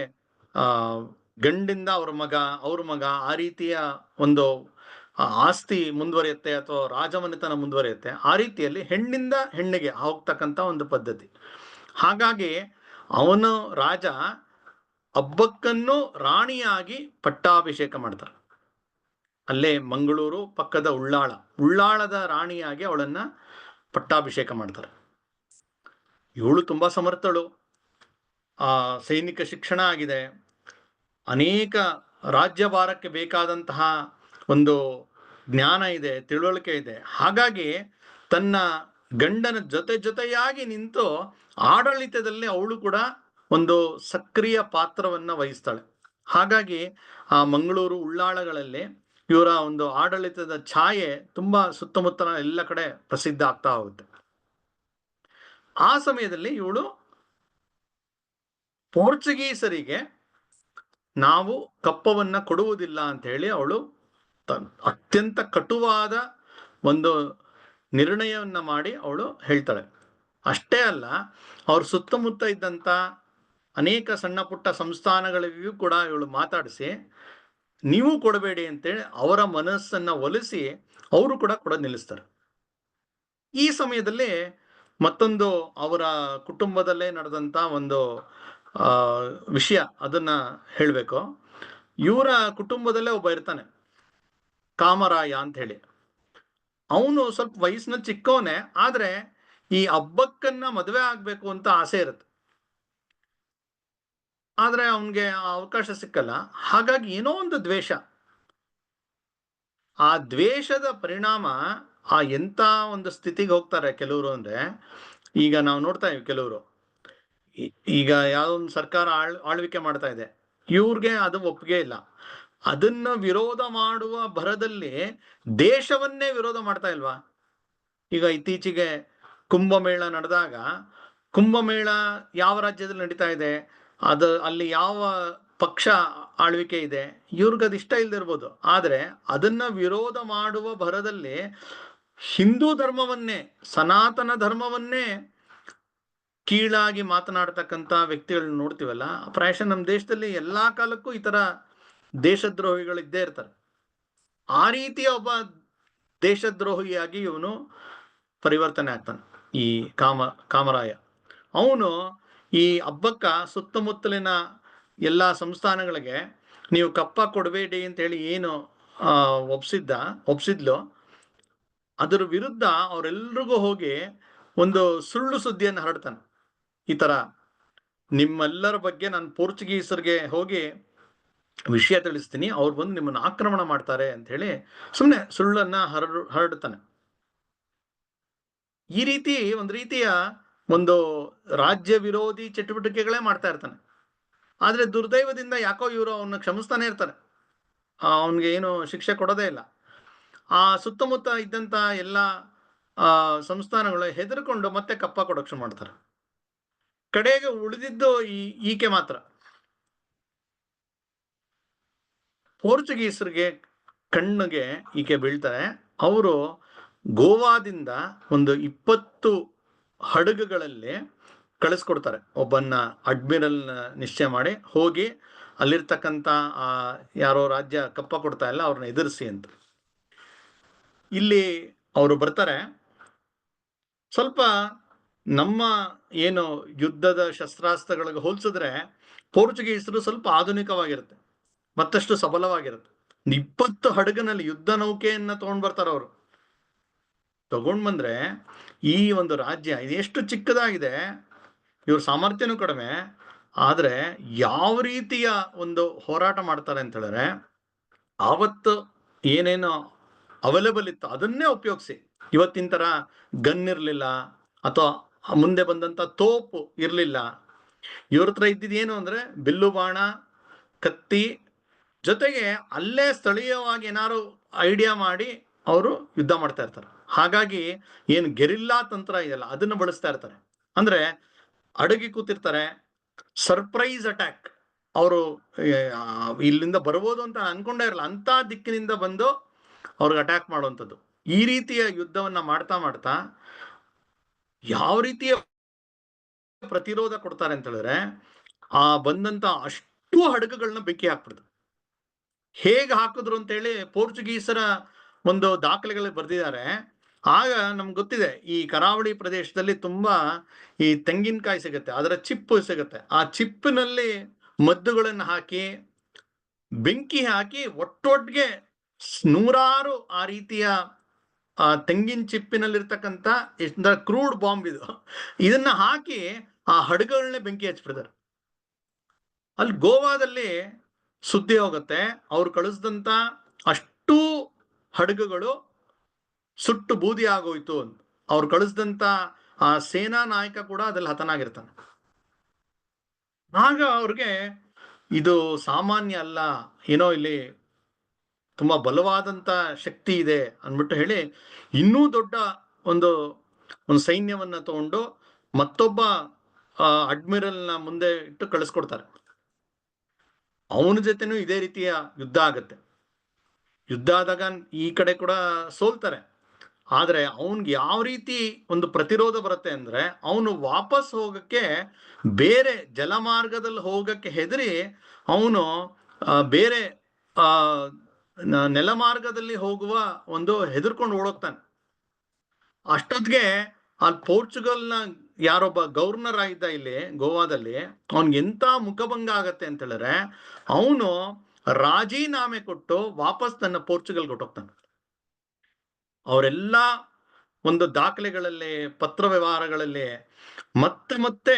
ಗಂಡಿಂದ ಅವ್ರ ಮಗ ಆ ರೀತಿಯ ಒಂದು ಆಸ್ತಿ ಮುಂದುವರಿಯುತ್ತೆ ಅಥವಾ ರಾಜಮನೆತನ ಮುಂದುವರಿಯುತ್ತೆ, ಆ ರೀತಿಯಲ್ಲಿ ಹೆಣ್ಣಿಂದ ಹೆಣ್ಣಿಗೆ ಹೋಗ್ತಕ್ಕಂಥ ಒಂದು ಪದ್ಧತಿ. ಹಾಗಾಗಿ ಅವನು ರಾಜ ಹಬ್ಬಕ್ಕನ್ನು ರಾಣಿಯಾಗಿ ಪಟ್ಟಾಭಿಷೇಕ ಮಾಡ್ತಾರೆ. ಅಲ್ಲೇ ಮಂಗಳೂರು ಪಕ್ಕದ ಉಳ್ಳಾಳದ ರಾಣಿಯಾಗಿ ಅವಳನ್ನ ಪಟ್ಟಾಭಿಷೇಕ ಮಾಡ್ತಾರೆ. ಇವಳು ತುಂಬಾ ಸಮರ್ಥಳು, ಸೈನಿಕ ಶಿಕ್ಷಣ ಆಗಿದೆ, ಅನೇಕ ರಾಜ್ಯಭಾರಕ್ಕೆ ಬೇಕಾದಂತಹ ಒಂದು ಜ್ಞಾನ ಇದೆ, ತಿಳುವಳಿಕೆ ಇದೆ. ಹಾಗಾಗಿ ತನ್ನ ಗಂಡನ ಜೊತೆಯಾಗಿ ನಿಂತು ಆಡಳಿತದಲ್ಲಿ ಅವಳು ಕೂಡ ಒಂದು ಸಕ್ರಿಯ ಪಾತ್ರವನ್ನ ವಹಿಸ್ತಾಳೆ. ಹಾಗಾಗಿ ಆ ಮಂಗಳೂರು ಉಳ್ಳಾಳಗಳಲ್ಲಿ ಇವರ ಒಂದು ಆಡಳಿತದ ಛಾಯೆ ತುಂಬಾ ಸುತ್ತಮುತ್ತಲ ಎಲ್ಲ ಕಡೆ ಪ್ರಸಿದ್ಧ ಆಗ್ತಾ ಹೋಗುತ್ತೆ. ಆ ಸಮಯದಲ್ಲಿ ಇವಳು ಪೋರ್ಚುಗೀಸರಿಗೆ ನಾವು ಕಪ್ಪವನ್ನ ಕೊಡುವುದಿಲ್ಲ ಅಂತ ಹೇಳಿ ಅವಳು ಅತ್ಯಂತ ಕಟುವಾದ ಒಂದು ನಿರ್ಣಯವನ್ನ ಮಾಡಿ ಅವಳು ಹೇಳ್ತಾಳೆ. ಅಷ್ಟೇ ಅಲ್ಲ, ಅವ್ರ ಸುತ್ತಮುತ್ತ ಇದ್ದಂತ ಅನೇಕ ಸಣ್ಣ ಪುಟ್ಟ ಸಂಸ್ಥಾನಗಳಿಗೂ ಕೂಡ ಇವಳು ಮಾತಾಡಿಸಿ ನೀವು ಕೊಡಬೇಡಿ ಅಂತೇಳಿ ಅವರ ಮನಸ್ಸನ್ನ ಒಲಿಸಿ ಅವರು ಕೂಡ ನಿಲ್ಲಿಸ್ತಾರೆ. ಈ ಸಮಯದಲ್ಲಿ ಮತ್ತೊಂದು ಅವರ ಕುಟುಂಬದಲ್ಲೇ ನಡೆದಂತ ಒಂದು ವಿಷಯ ಅದನ್ನ ಹೇಳ್ಬೇಕು. ಇವರ ಕುಟುಂಬದಲ್ಲೇ ಒಬ್ಬ ಇರ್ತಾನೆ, ಕಾಮರಾಯ ಅಂತ ಹೇಳಿ. ಅವನು ಸ್ವಲ್ಪ ವಯಸ್ಸಿನ ಚಿಕ್ಕವನೇ, ಆದ್ರೆ ಈ ಹಬ್ಬಕ್ಕನ್ನ ಮದುವೆ ಆಗ್ಬೇಕು ಅಂತ ಆಸೆ ಇರುತ್ತೆ. ಆದ್ರೆ ಅವನ್ಗೆ ಅವಕಾಶ ಸಿಕ್ಕಲ್ಲ. ಹಾಗಾಗಿ ಏನೋ ಒಂದು ದ್ವೇಷ, ಆ ದ್ವೇಷದ ಪರಿಣಾಮ ಎಂತ ಒಂದು ಸ್ಥಿತಿಗೆ ಹೋಗ್ತಾರೆ ಕೆಲವರು ಅಂದ್ರೆ, ಈಗ ನಾವು ನೋಡ್ತಾ ಇವಿ ಕೆಲವರು, ಈಗ ಯಾವ್ದೋ ಒಂದು ಸರ್ಕಾರ ಆಳ್ವಿಕೆ ಮಾಡ್ತಾ ಇದೆ, ಇವ್ರಿಗೆ ಅದು ಒಪ್ಪಿಗೆ ಇಲ್ಲ, ಅದನ್ನ ವಿರೋಧ ಮಾಡುವ ಭರದಲ್ಲಿ ದೇಶವನ್ನೇ ವಿರೋಧ ಮಾಡ್ತಾ ಇಲ್ವಾ? ಈಗ ಇತ್ತೀಚೆಗೆ ಕುಂಭಮೇಳ ನಡೆದಾಗ, ಕುಂಭಮೇಳ ಯಾವ ರಾಜ್ಯದಲ್ಲಿ ನಡೀತಾ ಇದೆ, ಅಲ್ಲಿ ಯಾವ ಪಕ್ಷ ಆಳ್ವಿಕೆ ಇದೆ, ಇವ್ರಿಗದು ಇಷ್ಟ ಇಲ್ದಿರ್ಬೋದು, ಆದ್ರೆ ಅದನ್ನ ವಿರೋಧ ಮಾಡುವ ಭರದಲ್ಲಿ ಹಿಂದೂ ಧರ್ಮವನ್ನೇ, ಸನಾತನ ಧರ್ಮವನ್ನೇ ಕೀಳಾಗಿ ಮಾತನಾಡ್ತಕ್ಕಂಥ ವ್ಯಕ್ತಿಗಳನ್ನ ನೋಡ್ತೀವಲ್ಲ. ಪ್ರಾಯಶಃ ನಮ್ಮ ದೇಶದಲ್ಲಿ ಎಲ್ಲಾ ಕಾಲಕ್ಕೂ ಈ ತರ ದೇಶದ್ರೋಹಿಗಳು ಇದ್ದೇ ಇರ್ತಾರೆ. ಆ ರೀತಿಯ ಒಬ್ಬ ದೇಶದ್ರೋಹಿಯಾಗಿ ಇವನು ಪರಿವರ್ತನೆ ಆಗ್ತಾನೆ, ಈ ಕಾಮರಾಯ. ಅವನು ಈ ಹಬ್ಬಕ್ಕ ಸುತ್ತಮುತ್ತಲಿನ ಎಲ್ಲ ಸಂಸ್ಥಾನಗಳಿಗೆ ನೀವು ಕಪ್ಪ ಕೊಡಬೇಡಿ ಅಂತ ಹೇಳಿ ಏನು ಒಪ್ಸಿದ್ಲು, ಅದರ ವಿರುದ್ಧ ಅವರೆಲ್ರಿಗೂ ಹೋಗಿ ಒಂದು ಸುಳ್ಳು ಸುದ್ದಿಯನ್ನು ಹರಡ್ತಾನೆ. ಈ ತರ ನಿಮ್ಮೆಲ್ಲರ ಬಗ್ಗೆ ನಾನು ಪೋರ್ಚುಗೀಸರಿಗೆ ಹೋಗಿ ವಿಷಯ ತಿಳಿಸ್ತೀನಿ, ಅವ್ರು ಬಂದು ನಿಮ್ಮನ್ನು ಆಕ್ರಮಣ ಮಾಡ್ತಾರೆ ಅಂತ ಹೇಳಿ ಸುಮ್ಮನೆ ಸುಳ್ಳನ್ನ ಹರಡ್ತಾನೆ. ಈ ರೀತಿ ಒಂದು ರೀತಿಯ ಒಂದು ರಾಜ್ಯ ವಿರೋಧಿ ಚಟುವಟಿಕೆಗಳೇ ಮಾಡ್ತಾ ಇರ್ತಾನೆ. ಆದ್ರೆ ದುರ್ದೈವದಿಂದ ಯಾಕೋ ಇವರು ಅವನ್ನ ಕ್ಷಮಿಸ್ತಾನೆ ಇರ್ತಾರೆ, ಅವನ್ಗೆ ಏನು ಶಿಕ್ಷೆ ಕೊಡೋದೇ ಇಲ್ಲ. ಆ ಸುತ್ತಮುತ್ತ ಇದ್ದಂತ ಎಲ್ಲ ಸಂಸ್ಥಾನಗಳು ಹೆದರ್ಕೊಂಡು ಮತ್ತೆ ಕಪ್ಪ ಕೊಡೋಕ್ಷ ಮಾಡ್ತಾರೆ. ಕಡೆಗೆ ಉಳಿದಿದ್ದು ಈಕೆ ಮಾತ್ರ. ಪೋರ್ಚುಗೀಸರಿಗೆ ಕಣ್ಣಿಗೆ ಈಕೆ ಬೀಳ್ತಾರೆ. ಅವರು ಗೋವಾದಿಂದ ಒಂದು 20 ಹಡಗುಗಳಲ್ಲಿ ಕಳಿಸ್ಕೊಡ್ತಾರೆ, ಒಬ್ಬನ್ನ ಅಡ್ಮಿರಲ್ ನಿಶ್ಚಯ ಮಾಡಿ ಹೋಗಿ ಅಲ್ಲಿರ್ತಕ್ಕಂಥ ಯಾರೋ ರಾಜ್ಯ ಕಪ್ಪ ಕೊಡ್ತಾ ಇಲ್ಲ ಅವ್ರನ್ನ ಎದುರಿಸಿ ಅಂತ. ಇಲ್ಲಿ ಅವರು ಬರ್ತಾರೆ. ಸ್ವಲ್ಪ ನಮ್ಮ ಏನು ಯುದ್ಧದ ಶಸ್ತ್ರಾಸ್ತ್ರಗಳಿಗೆ ಹೋಲಿಸಿದ್ರೆ ಪೋರ್ಚುಗೀಸರು ಸ್ವಲ್ಪ ಆಧುನಿಕವಾಗಿರುತ್ತೆ. ಮತ್ತಷ್ಟು ಸಬಲವಾಗಿರುತ್ತೆ. 20 ಹಡಗಿನಲ್ಲಿ ಯುದ್ಧ ನೌಕೆಯನ್ನ ತಗೊಂಡ್ ಬರ್ತಾರ ಅವರು. ತಗೊಂಡ್ ಬಂದ್ರೆ ಈ ಒಂದು ರಾಜ್ಯ ಇದು ಎಷ್ಟು ಚಿಕ್ಕದಾಗಿದೆ, ಇವ್ರ ಸಾಮರ್ಥ್ಯನೂ ಕಡಿಮೆ, ಆದ್ರೆ ಯಾವ ರೀತಿಯ ಒಂದು ಹೋರಾಟ ಮಾಡ್ತಾರೆ ಅಂತ ಹೇಳಿದ್ರೆ, ಆವತ್ತು ಏನೇನೋ ಅವೈಲೇಬಲ್ ಇತ್ತು ಅದನ್ನೇ ಉಪಯೋಗಿಸಿ. ಇವತ್ತಿನ ತರ ಗನ್ ಇರ್ಲಿಲ್ಲ ಅಥವಾ ಮುಂದೆ ಬಂದಂತ ತೋಪು ಇರ್ಲಿಲ್ಲ. ಇವ್ರ ಹತ್ರ ಇದ್ದಿದ್ದೇನು ಅಂದ್ರೆ ಬಿಲ್ಲು ಬಾಣ, ಕತ್ತಿ, ಜೊತೆಗೆ ಅಲ್ಲೇ ಸ್ಥಳೀಯವಾಗಿ ಏನಾರು ಐಡಿಯಾ ಮಾಡಿ ಅವರು ಯುದ್ಧ ಮಾಡ್ತಾ ಇರ್ತಾರೆ. ಹಾಗಾಗಿ ಏನು ಗೆರಿಲ್ಲಾ ತಂತ್ರ ಇದೆಯಲ್ಲ ಅದನ್ನ ಬಳಸ್ತಾ ಇರ್ತಾರೆ. ಅಂದ್ರೆ ಅಡಗಿ ಕೂತಿರ್ತಾರೆ, ಸರ್ಪ್ರೈಸ್ ಅಟ್ಯಾಕ್. ಅವರು ಇಲ್ಲಿಂದ ಬರ್ಬೋದು ಅಂತ ಅನ್ಕೊಂಡೇ ಇರಲ್ಲ, ಅಂತ ದಿಕ್ಕಿನಿಂದ ಬಂದು ಅವ್ರಿಗೆ ಅಟ್ಯಾಕ್ ಮಾಡುವಂಥದ್ದು. ಈ ರೀತಿಯ ಯುದ್ಧವನ್ನ ಮಾಡ್ತಾ ಮಾಡ್ತಾ ಯಾವ ರೀತಿಯ ಪ್ರತಿರೋಧ ಕೊಡ್ತಾರೆ ಅಂತ ಹೇಳಿದ್ರೆ, ಆ ಬಂದಂತ ಅಷ್ಟು ಹಡಗುಗಳನ್ನ ಬೆಂಕಿ ಹಾಕ್ಬಿಡ್ತಾರೆ. ಹೇಗೆ ಹಾಕಿದ್ರು ಅಂತೇಳಿ ಪೋರ್ಚುಗೀಸರ ಒಂದು ದಾಖಲೆಗಳಲ್ಲಿ ಬರೆದಿದ್ದಾರೆ. ಆಗ ನಮ್ಗೆ ಗೊತ್ತಿದೆ, ಈ ಕರಾವಳಿ ಪ್ರದೇಶದಲ್ಲಿ ತುಂಬಾ ಈ ತೆಂಗಿನಕಾಯಿ ಸಿಗುತ್ತೆ, ಅದರ ಚಿಪ್ಪು ಸಿಗುತ್ತೆ. ಆ ಚಿಪ್ಪಿನಲ್ಲಿ ಮದ್ದುಗಳನ್ನು ಹಾಕಿ ಬೆಂಕಿ ಹಾಕಿ ಒಟ್ಟೊಟ್ಟಿಗೆ ನೂರಾರು ಆ ರೀತಿಯ ತೆಂಗಿನ ಚಿಪ್ಪಿನಲ್ಲಿರ್ತಕ್ಕಂಥ ಕ್ರೂಡ್ ಬಾಂಬ್ ಇದನ್ನ ಹಾಕಿ ಆ ಹಡಗುಗಳನ್ನೇ ಬೆಂಕಿ ಹಚ್ಬಿಡ್ತಾರೆ. ಅಲ್ಲಿ ಗೋವಾದಲ್ಲಿ ಸುದ್ದಿ ಹೋಗುತ್ತೆ, ಅವ್ರು ಕಳಿಸಿದಂತ ಅಷ್ಟೂ ಹಡಗುಗಳು ಸುಟ್ಟು ಬೂದಿ ಆಗೋಯ್ತು ಅಂತ. ಅವ್ರು ಕಳಿಸಿದಂತ ಆ ಸೇನಾ ನಾಯಕ ಕೂಡ ಅದ್ರಲ್ಲಿ ಹತನಾಗಿರ್ತಾನೆ. ಆಗ ಅವ್ರಿಗೆ ಇದು ಸಾಮಾನ್ಯ ಅಲ್ಲ, ಏನೋ ಇಲ್ಲಿ ತುಂಬಾ ಬಲವಾದಂತ ಶಕ್ತಿ ಇದೆ ಅಂದ್ಬಿಟ್ಟು ಹೇಳಿ ಇನ್ನೂ ದೊಡ್ಡ ಒಂದು ಸೈನ್ಯವನ್ನ ತಗೊಂಡು ಮತ್ತೊಬ್ಬ ಅಡ್ಮಿರಲ್ನ ಮುಂದೆ ಇಟ್ಟು ಕಳಿಸ್ಕೊಡ್ತಾರೆ. ಅವನ ಜೊತೆನೂ ಇದೇ ರೀತಿಯ ಯುದ್ಧ ಆಗತ್ತೆ. ಯುದ್ಧ ಆದಾಗ ಈ ಕಡೆ ಕೂಡ ಸೋಲ್ತಾರೆ. ಆದ್ರೆ ಅವನ್ಗೆ ಯಾವ ರೀತಿ ಒಂದು ಪ್ರತಿರೋಧ ಬರುತ್ತೆ ಅಂದ್ರೆ, ಅವನು ವಾಪಸ್ ಹೋಗಕ್ಕೆ ಬೇರೆ ಜಲಮಾರ್ಗದಲ್ಲಿ ಹೋಗಕ್ಕೆ ಹೆದರಿ ಅವನು ಬೇರೆ ನೆಲ ಮಾರ್ಗದಲ್ಲಿ ಹೋಗುವ ಒಂದು ಹೆದರ್ಕೊಂಡು ಓಡೋಗ್ತಾನೆ. ಅಷ್ಟೊತ್ತಿಗೆ ಅಲ್ಲಿ ಪೋರ್ಚುಗಲ್ನ ಯಾರೊಬ್ಬ ಗವರ್ನರ್ ಆಗಿದ್ದ ಇಲ್ಲಿ ಗೋವಾದಲ್ಲಿ, ಅವನ್ಗೆ ಎಂತ ಮುಖಭಂಗ ಆಗತ್ತೆ ಅಂತ ಹೇಳಿದ್ರೆ, ಅವನು ರಾಜೀನಾಮೆ ಕೊಟ್ಟು ವಾಪಸ್ ತನ್ನ ಪೋರ್ಚುಗಲ್ ಕೊಟ್ಟೋಗ್ತಾನೆ. ಅವರೆಲ್ಲ ಒಂದು ದಾಖಲೆಗಳಲ್ಲಿ, ಪತ್ರ ವ್ಯವಹಾರಗಳಲ್ಲಿ ಮತ್ತೆ ಮತ್ತೆ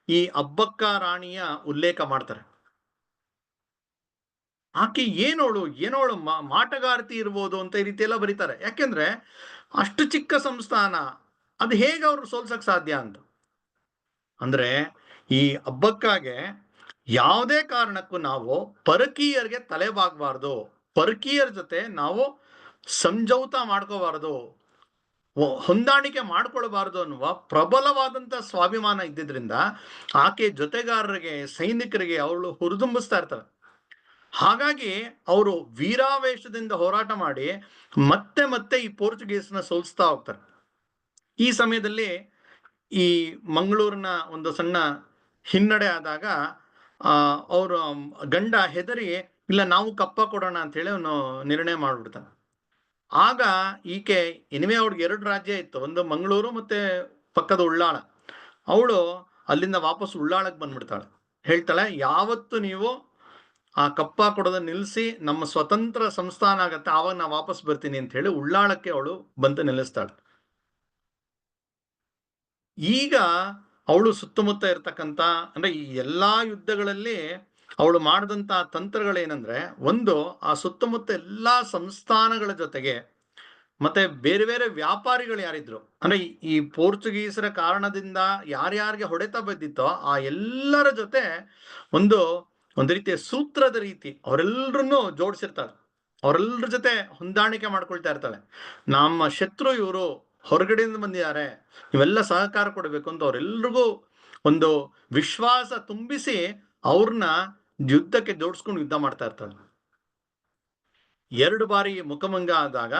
ಈ ಅಬ್ಬಕ್ಕ ರಾಣಿಯ ಉಲ್ಲೇಖ ಮಾಡ್ತಾರೆ. ಆಕೆ ಏನೋಳು ಮಾಟಗಾರ್ತಿ ಇರ್ಬೋದು ಅಂತ ಈ ರೀತಿ ಎಲ್ಲ ಬರೀತಾರೆ. ಯಾಕೆಂದ್ರೆ ಅಷ್ಟು ಚಿಕ್ಕ ಸಂಸ್ಥಾನ, ಅದು ಹೇಗೆ ಅವ್ರು ಸೋಲ್ಸಕ್ ಸಾಧ್ಯ ಅಂತ. ಅಂದ್ರೆ ಈ ಅಬ್ಬಕ್ಕಾಗೆ ಯಾವುದೇ ಕಾರಣಕ್ಕೂ ನಾವು ಪರಕೀಯರಿಗೆ ತಲೆಬಾಗಬಾರ್ದು, ಪರಕೀಯರ ಜೊತೆ ನಾವು ಸಂಜೌತ ಮಾಡ್ಕೋಬಾರ್ದು, ಹೊಂದಾಣಿಕೆ ಮಾಡ್ಕೊಳ್ಬಾರ್ದು ಅನ್ನುವ ಪ್ರಬಲವಾದಂತ ಸ್ವಾಭಿಮಾನ ಇದ್ದಿದ್ರಿಂದ ಆಕೆ ಜೊತೆಗಾರರಿಗೆ, ಸೈನಿಕರಿಗೆ ಅವಳು ಹುರಿದುಂಬಿಸ್ತಾ ಇರ್ತಾರೆ. ಹಾಗಾಗಿ ಅವರು ವೀರಾವೇಶದಿಂದ ಹೋರಾಟ ಮಾಡಿ ಮತ್ತೆ ಮತ್ತೆ ಈ ಪೋರ್ಚುಗೀಸ್ನ ಸೋಲಿಸ್ತಾ ಹೋಗ್ತಾರೆ. ಈ ಸಮಯದಲ್ಲಿ ಈ ಮಂಗಳೂರಿನ ಒಂದು ಸಣ್ಣ ಹಿನ್ನಡೆ ಆದಾಗ ಅವರು ಗಂಡ ಹೆದರಿ, ಇಲ್ಲ ನಾವು ಕಪ್ಪ ಕೊಡೋಣ ಅಂತ ಹೇಳಿ ಅವನು ನಿರ್ಣಯ ಮಾಡ್ಬಿಡ್ತಾನೆ. ಆಗ ಈಕೆ ಇನಿಮೆ ಅವ್ಳಿಗೆ 2 ರಾಜ್ಯ ಇತ್ತು, ಒಂದು ಮಂಗಳೂರು ಮತ್ತೆ ಪಕ್ಕದ ಉಳ್ಳಾಳ. ಅವಳು ಅಲ್ಲಿಂದ ವಾಪಸ್ ಉಳ್ಳಾಳಕ್ಕೆ ಬಂದ್ಬಿಡ್ತಾಳೆ. ಹೇಳ್ತಾಳೆ, ಯಾವತ್ತು ನೀವು ಆ ಕಪ್ಪ ಕೊಡೋದ ನಿಲ್ಲಿಸಿ ನಮ್ಮ ಸ್ವತಂತ್ರ ಸಂಸ್ಥಾನ ಆಗತ್ತೆ ಆವಾಗ ನಾ ವಾಪಸ್ ಬರ್ತೀನಿ ಅಂತ ಹೇಳಿ ಉಳ್ಳಾಳಕ್ಕೆ ಅವಳು ಬಂದು ನಿಲ್ಲಿಸ್ತಾಳೆ. ಈಗ ಅವಳು ಸುತ್ತಮುತ್ತ ಇರ್ತಕ್ಕಂಥ, ಅಂದ್ರೆ ಈ ಎಲ್ಲಾ ಯುದ್ಧಗಳಲ್ಲಿ ಅವಳು ಮಾಡಿದಂತ ತಂತ್ರಗಳೇನಂದ್ರೆ, ಒಂದು ಆ ಸುತ್ತಮುತ್ತ ಎಲ್ಲಾ ಸಂಸ್ಥಾನಗಳ ಜೊತೆಗೆ ಮತ್ತೆ ಬೇರೆ ಬೇರೆ ವ್ಯಾಪಾರಿಗಳು ಯಾರಿದ್ರು, ಅಂದ್ರೆ ಈ ಪೋರ್ಚುಗೀಸರ ಕಾರಣದಿಂದ ಯಾರ್ಯಾರಿಗೆ ಹೊಡೆತ ಬಿದ್ದಿತ್ತೋ ಆ ಎಲ್ಲರ ಜೊತೆ ಒಂದು ರೀತಿಯ ಸೂತ್ರದ ರೀತಿ ಅವರೆಲ್ಲರನ್ನೂ ಜೋಡಿಸಿರ್ತಾಳೆ. ಅವರೆಲ್ಲರ ಜೊತೆ ಹೊಂದಾಣಿಕೆ ಮಾಡ್ಕೊಳ್ತಾ ಇರ್ತಾಳೆ. ನಮ್ಮ ಶತ್ರು ಇವರು ಹೊರಗಡೆಯಿಂದ ಬಂದಿದ್ದಾರೆ, ಇವೆಲ್ಲ ಸಹಕಾರ ಕೊಡಬೇಕು ಅಂತ ಅವರೆಲ್ರಿಗೂ ಒಂದು ವಿಶ್ವಾಸ ತುಂಬಿಸಿ ಅವ್ರನ್ನ ಯುದ್ಧಕ್ಕೆ ಜೋಡಿಸ್ಕೊಂಡು ಯುದ್ಧ ಮಾಡ್ತಾ ಇರ್ತಾಳೆ. 2 ಬಾರಿ ಮುಖಭಂಗ ಆದಾಗ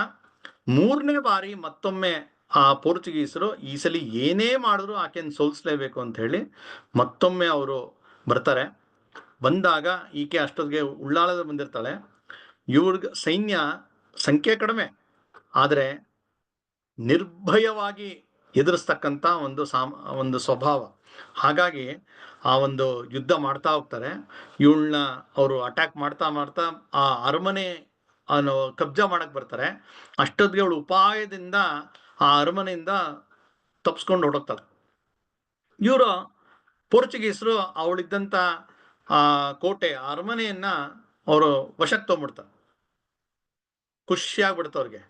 3ನೇ ಬಾರಿ ಮತ್ತೊಮ್ಮೆ ಆ ಪೋರ್ಚುಗೀಸರು ಈ ಸಲ ಏನೇ ಮಾಡಿದ್ರು ಆಕೆಯನ್ನು ಸೋಲಿಸ್ಲೇಬೇಕು ಅಂತ ಹೇಳಿ ಮತ್ತೊಮ್ಮೆ ಅವರು ಬರ್ತಾರೆ. ಬಂದಾಗ ಈಕೆ ಅಷ್ಟೊತ್ತಿಗೆ ಉಳ್ಳಾಳದ ಬಂದಿರ್ತಾಳೆ. ಇವ್ರಿಗೆ ಸೈನ್ಯ ಸಂಖ್ಯೆ ಕಡಿಮೆ, ಆದರೆ ನಿರ್ಭಯವಾಗಿ ಎದುರಿಸ್ತಕ್ಕಂಥ ಒಂದು ಸ್ವಭಾವ. ಹಾಗಾಗಿ ಆ ಒಂದು ಯುದ್ಧ ಮಾಡ್ತಾ ಹೋಗ್ತಾರೆ. ಇವಳನ್ನ ಅವರು ಅಟ್ಯಾಕ್ ಮಾಡ್ತಾ ಮಾಡ್ತಾ ಆ ಅರಮನೆ ಕಬ್ಜಾ ಮಾಡಕ್ ಬರ್ತಾರೆ. ಅಷ್ಟೊತ್ತಿಗೆ ಅವಳು ಉಪಾಯದಿಂದ ಆ ಅರಮನೆಯಿಂದ ತಪ್ಸ್ಕೊಂಡು ಹೊರಡೋಗ್ತಾಳೆ. ಇವರು ಪೋರ್ಚುಗೀಸರು ಅವಳಿದ್ದಂಥ ಆ ಕೋಟೆ ಅರಮನೆಯನ್ನ ಅವರು ವಶಕ್ಕೆ ತಗೊಂಡ್ಬಿಡ್ತಾರೆ. ಖುಷಿಯಾಗ್ಬಿಡ್ತು ಅವ್ರಿಗೆ,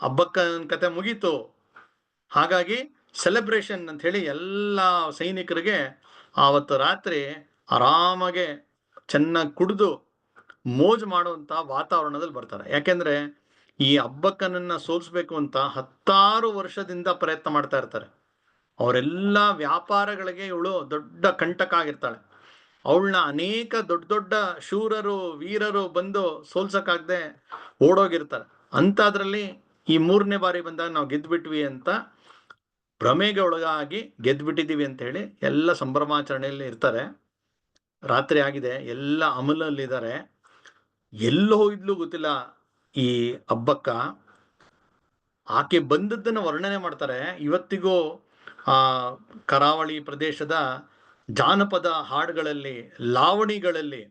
ಹಬ್ಬಕ್ಕನ ಕತೆ ಮುಗೀತು. ಹಾಗಾಗಿ ಸೆಲೆಬ್ರೇಷನ್ ಅಂತ ಹೇಳಿ ಎಲ್ಲ ಸೈನಿಕರಿಗೆ ಆವತ್ತು ರಾತ್ರಿ ಆರಾಮಾಗೆ ಚೆನ್ನಾಗಿ ಕುಡಿದು ಮೋಜು ಮಾಡುವಂತ ವಾತಾವರಣದಲ್ಲಿ ಬರ್ತಾರೆ. ಯಾಕೆಂದ್ರೆ ಈ ಹಬ್ಬಕ್ಕನನ್ನ ಸೋಲಿಸ್ಬೇಕು ಅಂತ 10 ವರ್ಷದಿಂದ ಪ್ರಯತ್ನ ಮಾಡ್ತಾ ಇರ್ತಾರೆ. ಅವರೆಲ್ಲ ವ್ಯಾಪಾರಗಳಿಗೆ ಇವಳು ದೊಡ್ಡ ಕಂಟಕ ಆಗಿರ್ತಾಳೆ. ಅವಳನ್ನ ಅನೇಕ ದೊಡ್ಡ ದೊಡ್ಡ ಶೂರರು ವೀರರು ಬಂದು ಸೋಲ್ಸಕ್ಕಾಗದೆ ಓಡೋಗಿರ್ತಾರೆ. ಅಂಥದ್ರಲ್ಲಿ ಈ 3ನೇ ಬಾರಿ ಬಂದಾಗ ನಾವು ಗೆದ್ಬಿಟ್ವಿ ಅಂತ ಭ್ರಮೆಗೆ ಒಳಗಾಗಿ ಗೆದ್ಬಿಟ್ಟಿದೀವಿ ಅಂತ ಹೇಳಿ ಎಲ್ಲ ಸಂಭ್ರಮಾಚರಣೆಯಲ್ಲಿ ಇರ್ತಾರೆ. ರಾತ್ರಿ ಆಗಿದೆ, ಎಲ್ಲ ಅಮಲಲ್ಲಿದ್ದಾರೆ. ಎಲ್ಲೋ ಹೋಗಿದ್ಲು ಗೊತ್ತಿಲ್ಲ ಈ ಹಬ್ಬಕ್ಕ. ಆಕೆ ಬಂದದ್ದನ್ನು ವರ್ಣನೆ ಮಾಡ್ತಾರೆ. ಇವತ್ತಿಗೂ ಆ ಕರಾವಳಿ ಪ್ರದೇಶದ ಜಾನಪದ ಹಾಡುಗಳಲ್ಲಿ, ಲಾವಣಿಗಳಲ್ಲಿ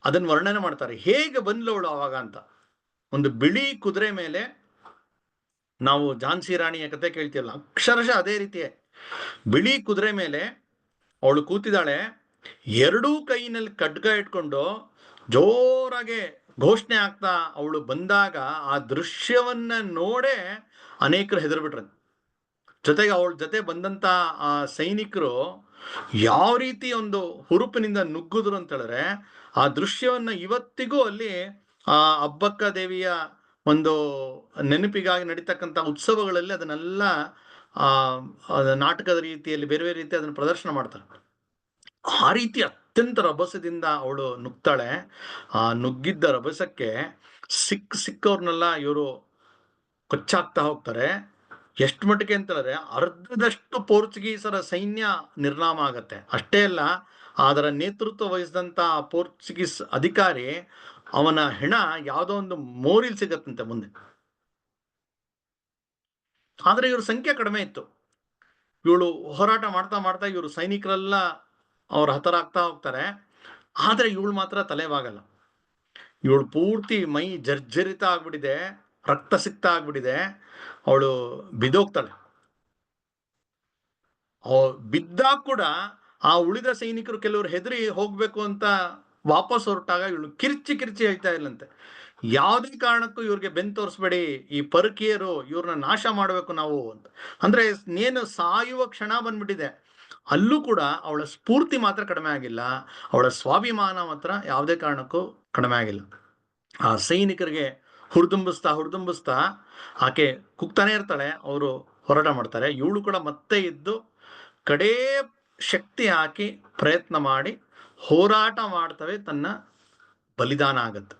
ಅದನ್ನ ವರ್ಣನೆ ಮಾಡ್ತಾರೆ. ಹೇಗೆ ಬಂದ್ಲವಳು ಅವಾಗ ಅಂತ. ಒಂದು ಬಿಳಿ ಕುದುರೆ ಮೇಲೆ, ನಾವು ಝಾನ್ಸಿ ರಾಣಿಯ ಕತೆ ಕೇಳ್ತೀವಲ್ಲ, ಅಕ್ಷರಶಃ ಅದೇ ರೀತಿಯೇ ಬಿಳಿ ಕುದುರೆ ಮೇಲೆ ಅವಳು ಕೂತಿದ್ದಾಳೆ. 2 ಕೈನಲ್ಲಿ ಖಡ್ಗ ಇಟ್ಕೊಂಡು ಜೋರಾಗೆ ಘೋಷಣೆ ಆಗ್ತಾ ಅವಳು ಬಂದಾಗ ಆ ದೃಶ್ಯವನ್ನ ನೋಡೇ ಅನೇಕರು ಹೆದರ್ಬಿಟ್ರು. ಜೊತೆಗೆ ಅವಳ ಜೊತೆ ಬಂದಂತ ಆ ಸೈನಿಕರು ಯಾವ ರೀತಿ ಒಂದು ಹುರುಪಿನಿಂದ ನುಗ್ಗಿದ್ರು ಅಂತ ಹೇಳಿದ್ರೆ, ಆ ದೃಶ್ಯವನ್ನ ಇವತ್ತಿಗೂ ಅಲ್ಲಿ ಆ ಅಬ್ಬಕ್ಕ ದೇವಿಯ ಒಂದು ನೆನಪಿಗಾಗಿ ನಡೀತಕ್ಕಂಥ ಉತ್ಸವಗಳಲ್ಲಿ ಅದನ್ನೆಲ್ಲ ನಾಟಕದ ರೀತಿಯಲ್ಲಿ ಬೇರೆ ಬೇರೆ ರೀತಿ ಅದನ್ನು ಪ್ರದರ್ಶನ ಮಾಡ್ತಾರೆ. ಆ ರೀತಿ ಅತ್ಯಂತ ರಭಸದಿಂದ ಅವಳು ನುಗ್ತಾಳೆ. ಆ ನುಗ್ಗಿದ್ದ ರಭಸಕ್ಕೆ ಸಿಕ್ಕವ್ರನ್ನೆಲ್ಲ ಇವರು ಕೊಚ್ಚಾಕ್ತಾ ಹೋಗ್ತಾರೆ. ಎಷ್ಟು ಮಟ್ಟಿಗೆ ಅಂತ ಹೇಳಿದ್ರೆ ಅರ್ಧದಷ್ಟು ಪೋರ್ಚುಗೀಸರ ಸೈನ್ಯ ನಿರ್ನಾಮ ಆಗತ್ತೆ. ಅಷ್ಟೇ ಅಲ್ಲ, ಅದರ ನೇತೃತ್ವ ವಹಿಸಿದಂತ ಪೋರ್ಚುಗೀಸ್ ಅಧಿಕಾರಿ ಅವನ ಹೆಣ ಯಾವುದೋ ಒಂದು ಮೋರಿಲ್ ಸಿಗತ್ತಂತೆ ಮುಂದೆ. ಆದ್ರೆ ಇವ್ರ ಸಂಖ್ಯೆ ಕಡಿಮೆ ಇತ್ತು. ಇವಳು ಹೋರಾಟ ಮಾಡ್ತಾ ಮಾಡ್ತಾ ಇವರು ಸೈನಿಕರೆಲ್ಲ ಅವ್ರು ಹತರಾಗ್ತಾ ಹೋಗ್ತಾರೆ. ಆದ್ರೆ ಇವಳು ಮಾತ್ರ ತಲೆಬಾಗಲ್ಲ. ಇವಳು ಪೂರ್ತಿ ಮೈ ಜರ್ಜರಿತ ಆಗ್ಬಿಟ್ಟಿದೆ, ರಕ್ತ ಸಿಕ್ತ ಆಗ್ಬಿಟ್ಟಿದೆ. ಅವಳು ಬಿದ್ದೋಗ್ತಾಳೆ. ಬಿದ್ದಾಗ ಕೂಡ ಆ ಉಳಿದ ಸೈನಿಕರು ಕೆಲವರು ಹೆದರಿ ಹೋಗ್ಬೇಕು ಅಂತ ವಾಪಸ್ ಹೊರಟಾಗ ಇವಳು ಕಿರ್ಚಿ ಹೇಳ್ತಾ ಇಲ್ಲಂತೆ, ಯಾವುದೇ ಕಾರಣಕ್ಕೂ ಇವ್ರಿಗೆ ಬೆನ್ ತೋರಿಸ್ಬೇಡಿ, ಈ ಪರಕೀಯರು, ಇವ್ರನ್ನ ನಾಶ ಮಾಡಬೇಕು ನಾವು ಅಂತ. ಅಂದ್ರೆ ನೇನು ಸಾಯುವ ಕ್ಷಣ ಬಂದ್ಬಿಟ್ಟಿದೆ. ಅಲ್ಲೂ ಕೂಡ ಅವಳ ಸ್ಫೂರ್ತಿ ಮಾತ್ರ ಕಡಿಮೆ ಆಗಿಲ್ಲ, ಅವಳ ಸ್ವಾಭಿಮಾನ ಮಾತ್ರ ಯಾವುದೇ ಕಾರಣಕ್ಕೂ ಕಡಿಮೆ ಆಗಿಲ್ಲ. ಆ ಸೈನಿಕರಿಗೆ ಹುರಿದುಂಬಿಸ್ತಾ ಆಕೆ ಕುಗ್ತಾನೆ ಇರ್ತಾಳೆ. ಅವರು ಹೋರಾಟ ಮಾಡ್ತಾರೆ. ಇವಳು ಕೂಡ ಮತ್ತೆ ಇದ್ದು ಕಡೇ ಶಕ್ತಿ ಹಾಕಿ ಪ್ರಯತ್ನ ಮಾಡಿ ಹೋರಾಟ ಮಾಡ್ತವೆ, ತನ್ನ ಬಲಿದಾನ ಆಗತ್ತೆ.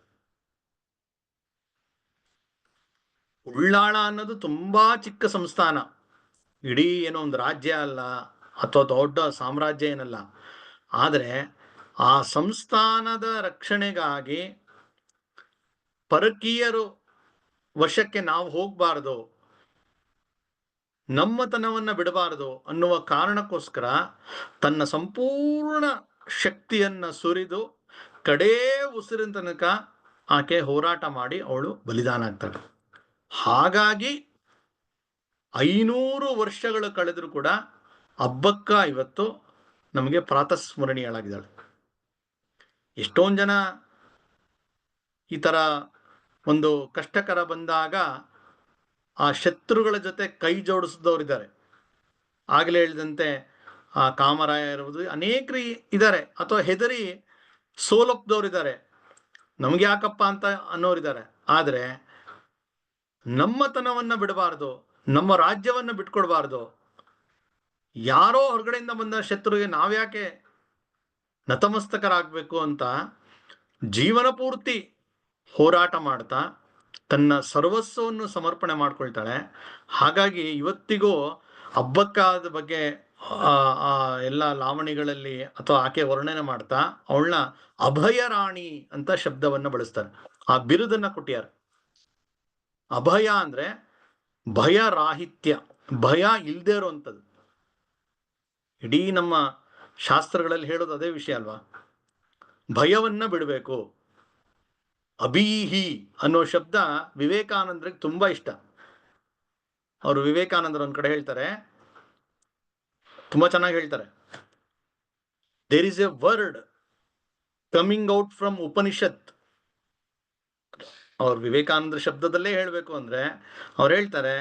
ಉಳ್ಳಾಳ ಅನ್ನೋದು ತುಂಬಾ ಚಿಕ್ಕ ಸಂಸ್ಥಾನ, ಇಡೀ ಏನೋ ಒಂದು ರಾಜ್ಯ ಅಲ್ಲ ಅಥವಾ ದೊಡ್ಡ ಸಾಮ್ರಾಜ್ಯ ಏನಲ್ಲ. ಆದರೆ ಆ ಸಂಸ್ಥಾನದ ರಕ್ಷಣೆಗಾಗಿ ಪರಕೀಯರು ವಶಕ್ಕೆ ನಾವು ಹೋಗಬಾರದು, ನಮ್ಮತನವನ್ನ ಬಿಡಬಾರದು ಅನ್ನುವ ಕಾರಣಕ್ಕೋಸ್ಕರ ತನ್ನ ಸಂಪೂರ್ಣ ಶಕ್ತಿಯನ್ನ ಸುರಿದು ಕಡೇ ಉಸಿರಿನ ತನಕ ಆಕೆ ಹೋರಾಟ ಮಾಡಿ ಅವಳು ಬಲಿದಾನ ಆಗ್ತಾಳೆ. ಹಾಗಾಗಿ 500 ವರ್ಷಗಳು ಕಳೆದರೂ ಕೂಡ ಹಬ್ಬಕ್ಕ ಇವತ್ತು ನಮಗೆ ಪ್ರಾತಸ್ಮರಣೀಯಳಾಗಿದ್ದಾಳೆ. ಎಷ್ಟೊಂದು ಜನ ಈ ತರ ಒಂದು ಕಷ್ಟಕರ ಬಂದಾಗ ಆ ಶತ್ರುಗಳ ಜೊತೆ ಕೈ ಜೋಡಿಸಿದವರಿದ್ದಾರೆ. ಆಗಲೇ ಹೇಳಿದಂತೆ ಆ ಕಾಮರಾಯ ಇರುವುದು ಅನೇಕರು ಇದ್ದಾರೆ, ಅಥವಾ ಹೆದರಿ ಸೋಲೊಪ್ದವರಿದ್ದಾರೆ, ನಮ್ಗೆ ಯಾಕಪ್ಪ ಅಂತ ಅನ್ನೋರಿದ್ದಾರೆ. ಆದರೆ ನಮ್ಮತನವನ್ನ ಬಿಡಬಾರ್ದು, ನಮ್ಮ ರಾಜ್ಯವನ್ನ ಬಿಟ್ಕೊಡ್ಬಾರ್ದು. ಯಾರೋ ಹೊರಗಡೆಯಿಂದ ಬಂದ ಶತ್ರುಗೆ ನಾವ್ಯಾಕೆ ನತಮಸ್ತಕರಾಗಬೇಕು ಅಂತ ಜೀವನ ಪೂರ್ತಿ ಹೋರಾಟ ಮಾಡ್ತಾ ತನ್ನ ಸರ್ವಸ್ವವನ್ನು ಸಮರ್ಪಣೆ ಮಾಡ್ಕೊಳ್ತಾಳೆ. ಹಾಗಾಗಿ ಇವತ್ತಿಗೂ ಹಬ್ಬಕ್ಕಾದ ಬಗ್ಗೆ ಎಲ್ಲ ಲಾವಣಿಗಳಲ್ಲಿ ಅಥವಾ ಆಕೆ ವರ್ಣನೆ ಮಾಡ್ತಾ ಅವಳನ್ನ ಅಭಯ ರಾಣಿ ಅಂತ ಶಬ್ದವನ್ನ ಬಳಸ್ತಾರೆ. ಆ ಬಿರುದನ್ನ ಕೊಟ್ಟಿದ್ದಾರೆ. ಅಭಯ ಅಂದ್ರೆ ಭಯ ರಾಹಿತ್ಯ, ಭಯ ಇಲ್ಲದೆ ಇರುವಂಥದ್ದು. ಇಡೀ ನಮ್ಮ ಶಾಸ್ತ್ರಗಳಲ್ಲಿ ಹೇಳೋದು ಅದೇ ವಿಷಯ ಅಲ್ವಾ. ಭಯವನ್ನ ಬಿಡಬೇಕು. ಅಬೀಹಿ ಅನ್ನೋ ಶಬ್ದ ವಿವೇಕಾನಂದರಿಗೆ ತುಂಬಾ ಇಷ್ಟ. ಅವರು ವಿವೇಕಾನಂದರು ಒಂದ್ ಕಡೆ ಹೇಳ್ತಾರೆ, ತುಂಬಾ ಚೆನ್ನಾಗಿ ಹೇಳ್ತಾರೆ, there is a word coming out from Upanishad. ಅವ್ರು ವಿವೇಕಾನಂದ ಶಬ್ದದಲ್ಲೇ ಹೇಳಬೇಕು ಅಂದ್ರೆ ಅವ್ರು ಹೇಳ್ತಾರೆ,